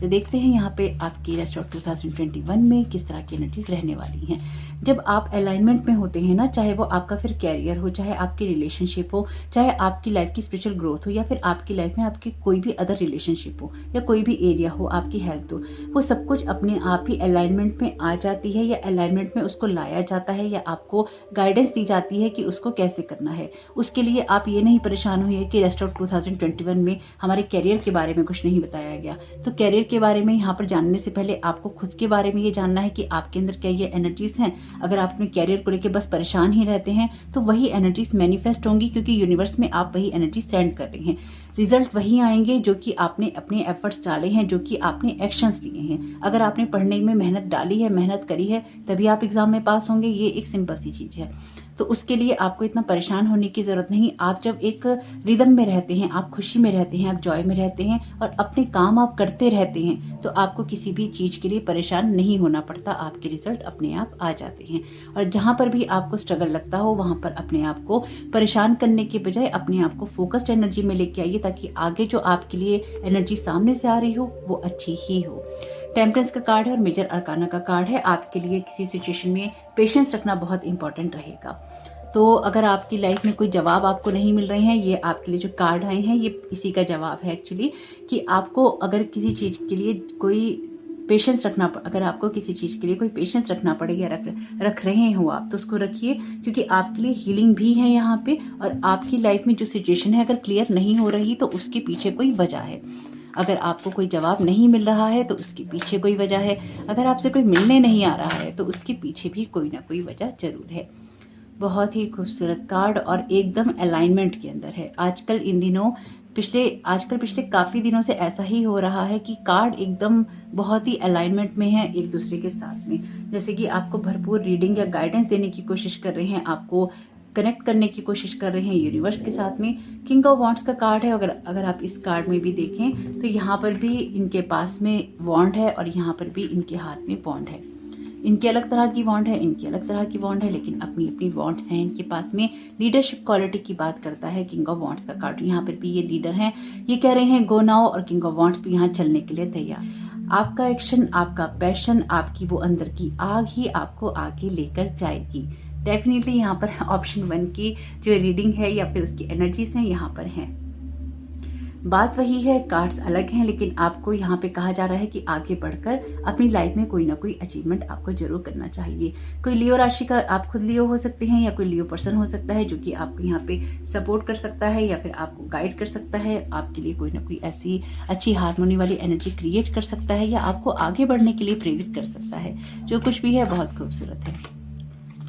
तो देखते हैं यहाँ पे आपकी रेस्ट ऑफ 2021 में किस तरह की एनर्जीज रहने वाली हैं। जब आप अलाइनमेंट में होते हैं ना, चाहे वो आपका फिर कैरियर हो, चाहे आपकी रिलेशनशिप हो, चाहे आपकी लाइफ की स्पिरिचुअल ग्रोथ हो, या फिर आपकी लाइफ में आपकी कोई भी अदर रिलेशनशिप हो, या कोई भी एरिया हो, आपकी हेल्थ हो, वो सब कुछ अपने आप ही अलाइनमेंट में आ जाती है, या अलाइनमेंट में उसको लाया जाता है, या आपको गाइडेंस दी जाती है कि उसको कैसे करना है। उसके लिए आप ये नहीं परेशान हुए कि रेस्ट ऑफ 2021 में हमारे कैरियर के बारे में कुछ नहीं बताया गया। तो कैरियर के बारे में यहाँ पर जानने से पहले आपको खुद के बारे में ये जानना है कि आपके अंदर क्या ये एनर्जीज हैं। अगर आप अपने कैरियर को लेकर बस परेशान ही रहते हैं तो वही एनर्जीज मैनिफेस्ट होंगी, क्योंकि यूनिवर्स में आप वही एनर्जी सेंड कर रहे हैं। रिजल्ट वही आएंगे जो कि आपने अपने एफर्ट्स डाले हैं, जो कि आपने एक्शंस लिए हैं। अगर आपने पढ़ने में मेहनत डाली है, मेहनत करी है, तभी आप एग्जाम में पास होंगे। ये एक सिंपल सी चीज है। तो उसके लिए आपको इतना परेशान होने की जरूरत नहीं। आप जब एक रिदम में रहते हैं, आप खुशी में रहते हैं, आप जॉय में रहते हैं और अपने काम आप करते रहते हैं, तो आपको किसी भी चीज के लिए परेशान नहीं होना पड़ता। आपके रिजल्ट अपने आप आ जाते हैं। और जहां पर भी आपको स्ट्रगल लगता हो, वहां पर अपने आप को परेशान करने के बजाय अपने आप को फोकस्ड एनर्जी में लेके आइए, ताकि आगे जो आपके लिए एनर्जी सामने से आ रही हो वो अच्छी ही हो। टेम्परेंस का कार्ड है और मेजर अरकाना का कार्ड है। आपके लिए किसी सिचुएशन में पेशेंस रखना बहुत इंपॉर्टेंट रहेगा। तो अगर आपकी लाइफ में कोई जवाब आपको नहीं मिल रहे हैं, ये आपके लिए जो कार्ड आए हैं ये इसी का जवाब है एक्चुअली, कि आपको अगर किसी चीज़ के लिए कोई पेशेंस रखना, अगर आपको किसी चीज़ के लिए कोई पेशेंस रखना पड़े या रख रहे हो आप, तो उसको रखिए, क्योंकि आपके लिए हीलिंग भी है यहाँ पे। और आपकी लाइफ में जो सिचुएशन है अगर क्लियर नहीं हो रही तो उसके पीछे कोई वजह है। अगर आपको कोई जवाब नहीं मिल रहा है तो उसके पीछे कोई वजह है। अगर आपसे कोई मिलने नहीं आ रहा है तो उसके पीछे भी कोई ना कोई वजह जरूर है। बहुत ही खूबसूरत कार्ड और एकदम अलाइनमेंट के अंदर है। आजकल इन दिनों पिछले काफ़ी दिनों से ऐसा ही हो रहा है कि कार्ड एकदम बहुत ही अलाइनमेंट में है एक दूसरे के साथ में। जैसे कि आपको भरपूर रीडिंग या गाइडेंस देने की कोशिश कर रहे हैं, आपको कनेक्ट करने की कोशिश कर रहे हैं यूनिवर्स के साथ में। किंग ऑफ वॉन्ड्स का कार्ड है। अगर आप इस कार्ड में भी देखें तो यहाँ पर भी इनके पास में वॉन्ड है और यहाँ पर भी इनके हाथ में वॉन्ड है। इनकी अलग तरह की वॉन्ड है, इनकी अलग तरह की वॉन्ड है, लेकिन अपनी अपनी वॉन्ड्स हैं इनके पास में। लीडरशिप क्वालिटी की बात करता है किंग ऑफ वॉन्ड्स का कार्ड। यहाँ पर भी ये लीडर हैं, ये कह रहे हैं गो नाउ, और किंग ऑफ वॉन्ड्स भी यहाँ चलने के लिए तैयार। आपका एक्शन, आपका पैशन, आपकी वो अंदर की आग ही आपको आगे लेकर जाएगी। डेफिनेटली यहाँ पर ऑप्शन 1 की जो रीडिंग है या फिर उसकी एनर्जीज हैं यहाँ पर हैं। बात वही है, कार्ड्स अलग हैं, लेकिन आपको यहाँ पे कहा जा रहा है कि आगे बढ़कर अपनी लाइफ में कोई ना कोई अचीवमेंट आपको जरूर करना चाहिए। कोई लियो राशि का, आप खुद लियो हो सकते हैं या कोई लियो पर्सन हो सकता है जो कि आपको यहाँ पे सपोर्ट कर सकता है या फिर आपको गाइड कर सकता है। आपके लिए कोई ना कोई ऐसी अच्छी हार्मोनी वाली एनर्जी क्रिएट कर सकता है या आपको आगे बढ़ने के लिए प्रेरित कर सकता है। जो कुछ भी है बहुत खूबसूरत है।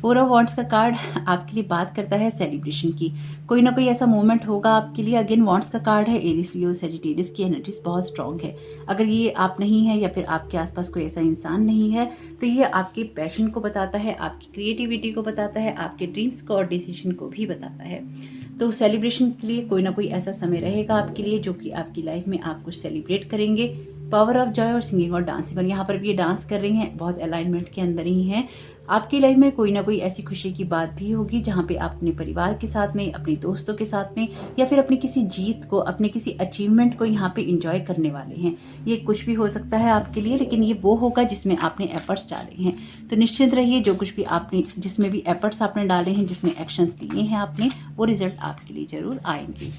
4 ऑफ वॉन्ड्स का कार्ड आपके लिए बात करता है सेलिब्रेशन की। कोई ना कोई ऐसा मोमेंट होगा आपके लिए। अगेन वॉन्ड्स का कार्ड है। एरिस, लियो, सजिटेरियस की एनर्जीज बहुत स्ट्रांग है। अगर ये आप नहीं है या फिर आपके आसपास कोई ऐसा इंसान नहीं है तो ये आपके पैशन को बताता है, आपकी क्रिएटिविटी को बताता है, आपके ड्रीम्स को और डिसीजन को भी बताता है। तो सेलिब्रेशन के लिए कोई ना कोई ऐसा समय रहेगा आपके लिए जो कि आपकी लाइफ में आप कुछ सेलिब्रेट करेंगे। पावर ऑफ जॉय और सिंगिंग और डांसिंग, और यहाँ पर भी ये डांस कर रही हैं, बहुत अलाइनमेंट के अंदर ही हैं। आपकी लाइफ में कोई ना कोई ऐसी खुशी की बात भी होगी जहाँ पे आप अपने परिवार के साथ में, अपने दोस्तों के साथ में, या फिर अपनी किसी जीत को, अपने किसी अचीवमेंट को यहाँ पे इंजॉय करने वाले हैं। ये कुछ भी हो सकता है आपके लिए, लेकिन ये वो होगा जिसमें आपने एफर्ट्स डाले हैं। तो निश्चिंत रहिए, जो कुछ भी आपने, जिसमें भी एफर्ट्स आपने डाले हैं, जिसमें एक्शंस दिए हैं आपने, वो रिजल्ट आपके लिए जरूर आएंगे।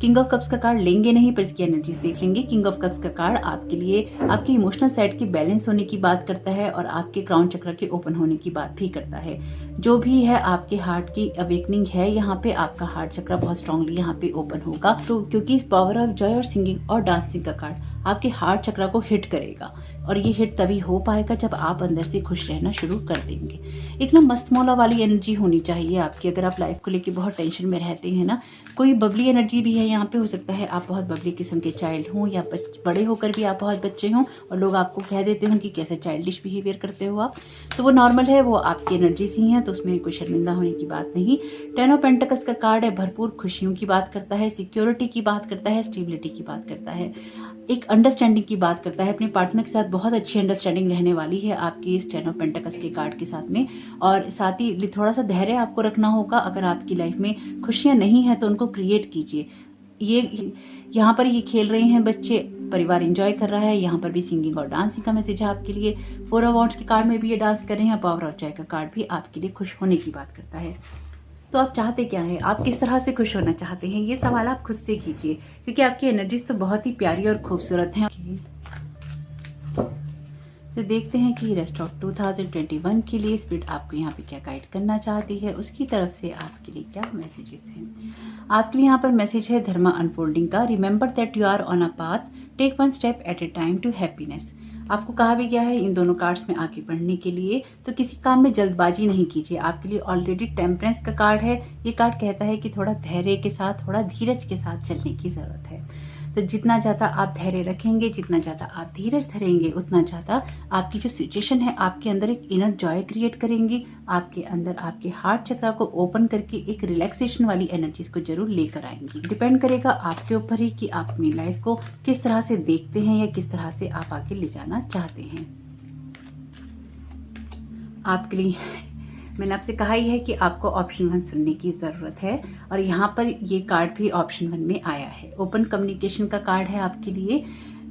किंग ऑफ कप्स का कार्ड लेंगे नहीं, पर इसकी एनर्जीज देख लेंगे। किंग ऑफ कप्स का कार्ड आपके लिए आपके इमोशनल साइड के बैलेंस होने की बात करता है और आपके क्राउन चक्र के ओपन होने की बात भी करता है। जो भी है आपके हार्ट की अवेकनिंग है, यहाँ पे आपका हार्ट चक्र बहुत स्ट्रांगली यहाँ पे ओपन होगा। तो क्योंकि इस पावर ऑफ जॉय और सिंगिंग और डांसिंग का कार्ड आपके हार्ट चक्र को हिट करेगा, और ये हिट तभी हो पाएगा जब आप अंदर से खुश रहना शुरू कर देंगे। एक ना मस्त मौला वाली एनर्जी होनी चाहिए आपकी। अगर आप लाइफ को लेके बहुत टेंशन में रहते हैं ना, कोई बबली एनर्जी भी है यहाँ पे, हो सकता है आप बहुत बबली किस्म के चाइल्ड हों, या बड़े होकर भी आप बहुत बच्चे हों और लोग आपको कह देते हो कि कैसे चाइल्डिश बिहेवियर करते हो आप, तो वो नॉर्मल है, वो आपकी एनर्जीज ही हैं, तो उसमें कोई शर्मिंदा होने की बात नहीं। 10 ऑफ पेंटिकल्स का कार्ड है, भरपूर खुशियों की बात करता है, सिक्योरिटी की बात करता है, स्टेबिलिटी की बात करता है, एक अंडरस्टैंडिंग की बात करता है। अपने पार्टनर के साथ बहुत अच्छी अंडरस्टैंडिंग रहने वाली है आपकी इस 10 ऑफ पेंटिकल्स के कार्ड के साथ में, और साथ ही थोड़ा सा धैर्य आपको रखना होगा। अगर आपकी लाइफ में खुशियां नहीं है तो उनको क्रिएट कीजिए। ये यहाँ पर ये खेल रहे हैं बच्चे, परिवार एंजॉय कर रहा है। यहाँ पर भी सिंगिंग और डांसिंग का मैसेज है आपके लिए। 4 ऑफ वॉन्ड्स के कार्ड में भी ये डांस कर रहे हैं। पावर ऑफ जॉय का कार्ड भी आपके लिए खुश होने की बात करता है। तो आप चाहते क्या हैं, आप किस तरह से खुश होना चाहते हैं, ये सवाल आप खुद से कीजिए, क्योंकि आपकी एनर्जीज तो बहुत ही प्यारी और खूबसूरत हैं। तो देखते हैं कि रेस्ट ऑफ 2021 के लिए स्पिरिट आपको यहाँ पे क्या गाइड करना चाहती है, उसकी तरफ से आपके लिए क्या मैसेजेस हैं। आपके लिए यहाँ पर मैसेज है धर्मा अनफोल्डिंग का। Remember that you are on a path, take one step at a time to happiness. आपको कहा भी गया है इन दोनों कार्ड्स में आगे बढ़ने के लिए, तो किसी काम में जल्दबाजी नहीं कीजिए। आपके लिए ऑलरेडी टेम्परेंस का कार्ड है। ये कार्ड कहता है कि थोड़ा धैर्य के साथ, थोड़ा धीरज के साथ चलने की जरूरत है। तो जितना ज़्यादा आप धैर्य रखेंगे, जितना ज़्यादा आप धीरज धरेंगे, उतना ज़्यादा आपकी जो सिचुएशन है आपके अंदर एक इनर जॉय क्रिएट करेंगी। आपके अंदर आपके हार्ट चक्र को ओपन करके एक रिलैक्सेशन वाली एनर्जीज को जरूर लेकर आएंगी। डिपेंड करेगा आपके ऊपर ही कि आप अपनी लाइफ को किस तरह से देखते हैं या किस तरह से आप आगे ले जाना चाहते हैं। आपके लिए मैंने आपसे कहा ही है कि आपको ऑप्शन 1 सुनने की ज़रूरत है, और यहाँ पर ये कार्ड भी ऑप्शन 1 में आया है। ओपन कम्युनिकेशन का कार्ड है आपके लिए।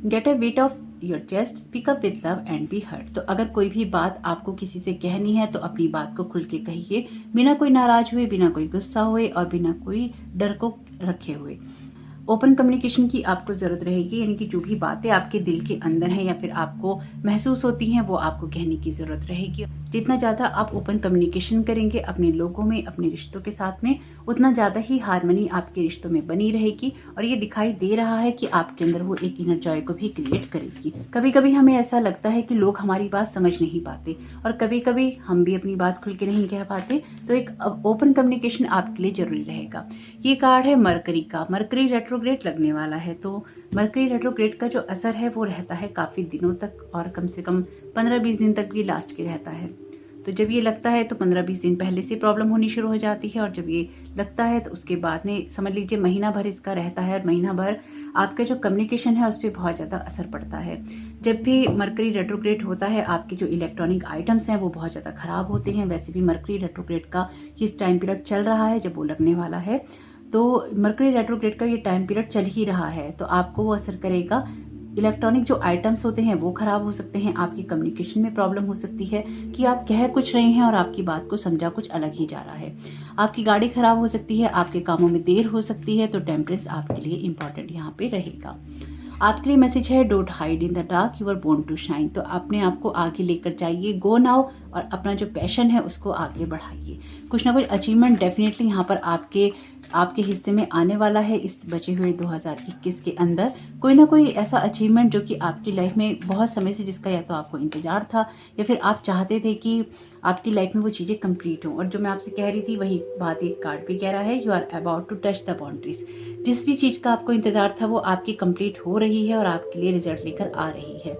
Get a weight off your chest, speak up with love and be heard. तो अगर कोई भी बात आपको किसी से कहनी है तो अपनी बात को खुल के कहिए, बिना कोई नाराज हुए, बिना कोई गुस्सा हुए और बिना कोई डर को रखे हुए। ओपन कम्युनिकेशन की आपको ज़रूरत रहेगी, यानी कि जो भी बातें आपके दिल के अंदर हैं या फिर आपको महसूस होती हैं वो आपको कहने की ज़रूरत रहेगी। जितना ज़्यादा आप ओपन कम्युनिकेशन करेंगे अपने लोगों में, अपने रिश्तों के साथ में, उतना ज़्यादा ही हार्मनी आपके रिश्तों में बनी रहेगी। और ये दिखाई दे रहा है कि आपके अंदर वो एक इनर जॉय को भी क्रिएट करेगी। कभी कभी हमें ऐसा लगता है कि लोग हमारी बात समझ नहीं पाते, और कभी कभी हम भी अपनी बात खुल के नहीं कह पाते, तो एक ओपन कम्युनिकेशन आपके लिए जरूरी रहेगा। ये कार्ड है मरकरी का। मरकरी रेट्रोग्रेड लगने वाला है, तो मरकरी रेट्रोग्रेड का जो असर है वो रहता है काफ़ी दिनों तक, और कम से कम 15-20 दिन तक भी लास्ट के रहता है। तो जब ये लगता है तो 15-20 दिन पहले से प्रॉब्लम होनी शुरू हो जाती है, और जब ये लगता है तो उसके बाद में समझ लीजिए महीना भर इसका रहता है, और महीना भर आपका जो कम्युनिकेशन है उस पर बहुत ज़्यादा असर पड़ता है। जब भी मरकरी रेट्रोग्रेड होता है आपके जो इलेक्ट्रॉनिक आइटम्स हैं वो बहुत ज़्यादा ख़राब होते हैं। वैसे भी मरकरी रेट्रोग्रेड का ये टाइम पीरियड चल रहा है जब वो लगने वाला है, तो मरकरी रेट्रोग्रेड का ये टाइम पीरियड चल ही रहा है, तो आपको वो असर करेगा। इलेक्ट्रॉनिक जो आइटम्स होते हैं वो खराब हो सकते हैं, आपकी कम्युनिकेशन में प्रॉब्लम हो सकती है कि आप कह कुछ रहे हैं और आपकी बात को समझा कुछ अलग ही जा रहा है। आपकी गाड़ी खराब हो सकती है, आपके कामों में देर हो सकती है, तो टेम्परेंस आपके लिए इंपॉर्टेंट यहाँ पे रहेगा। आपके लिए मैसेज है don't hide in the dark, you are born to shine. तो अपने आप को आगे लेकर जाइए, गो नाउ, और अपना जो पैशन है उसको आगे बढ़ाइए। कुछ ना कुछ अचीवमेंट डेफिनेटली यहाँ पर आपके हिस्से में आने वाला है इस बचे हुए 2021 के अंदर। कोई ना कोई ऐसा अचीवमेंट जो कि आपकी लाइफ में बहुत समय से, जिसका या तो आपको इंतजार था या फिर आप चाहते थे कि आपकी लाइफ में वो चीज़ें कंप्लीट हों। और जो मैं आपसे कह रही थी वही बात एक कार्ड भी कह रहा है, you are about to touch the boundaries. जिस भी चीज़ का आपको इंतजार था वो आपकी कंप्लीट हो रही है और आपके लिए रिजल्ट लेकर आ रही है।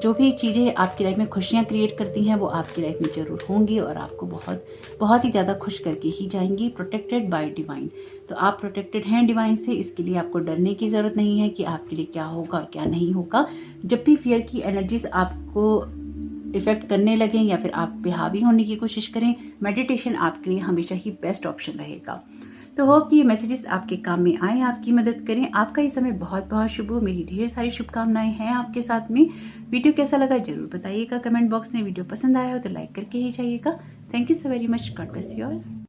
जो भी चीज़ें आपकी लाइफ में खुशियाँ क्रिएट करती हैं वो आपकी लाइफ में ज़रूर होंगी और आपको बहुत बहुत ही ज़्यादा खुश करके ही जाएंगी। प्रोटेक्टेड बाय डिवाइन, तो आप प्रोटेक्टेड हैं डिवाइन से, इसके लिए आपको डरने की ज़रूरत नहीं है कि आपके लिए क्या होगा क्या नहीं होगा। जब भी फियर की एनर्जीज आपको इफेक्ट करने लगें या फिर आप पे हावी होने की कोशिश करें, मेडिटेशन आपके लिए हमेशा ही बेस्ट ऑप्शन रहेगा। तो होप कि ये मैसेजेस आपके काम में आए, आपकी मदद करें। आपका ये समय बहुत बहुत शुभ हो, मेरी ढेर सारी शुभकामनाएं हैं आपके साथ में। वीडियो कैसा लगा जरूर बताइएगा कमेंट बॉक्स में। वीडियो पसंद आया हो तो लाइक करके ही जाइएगा। Thank you so very much. God bless you all.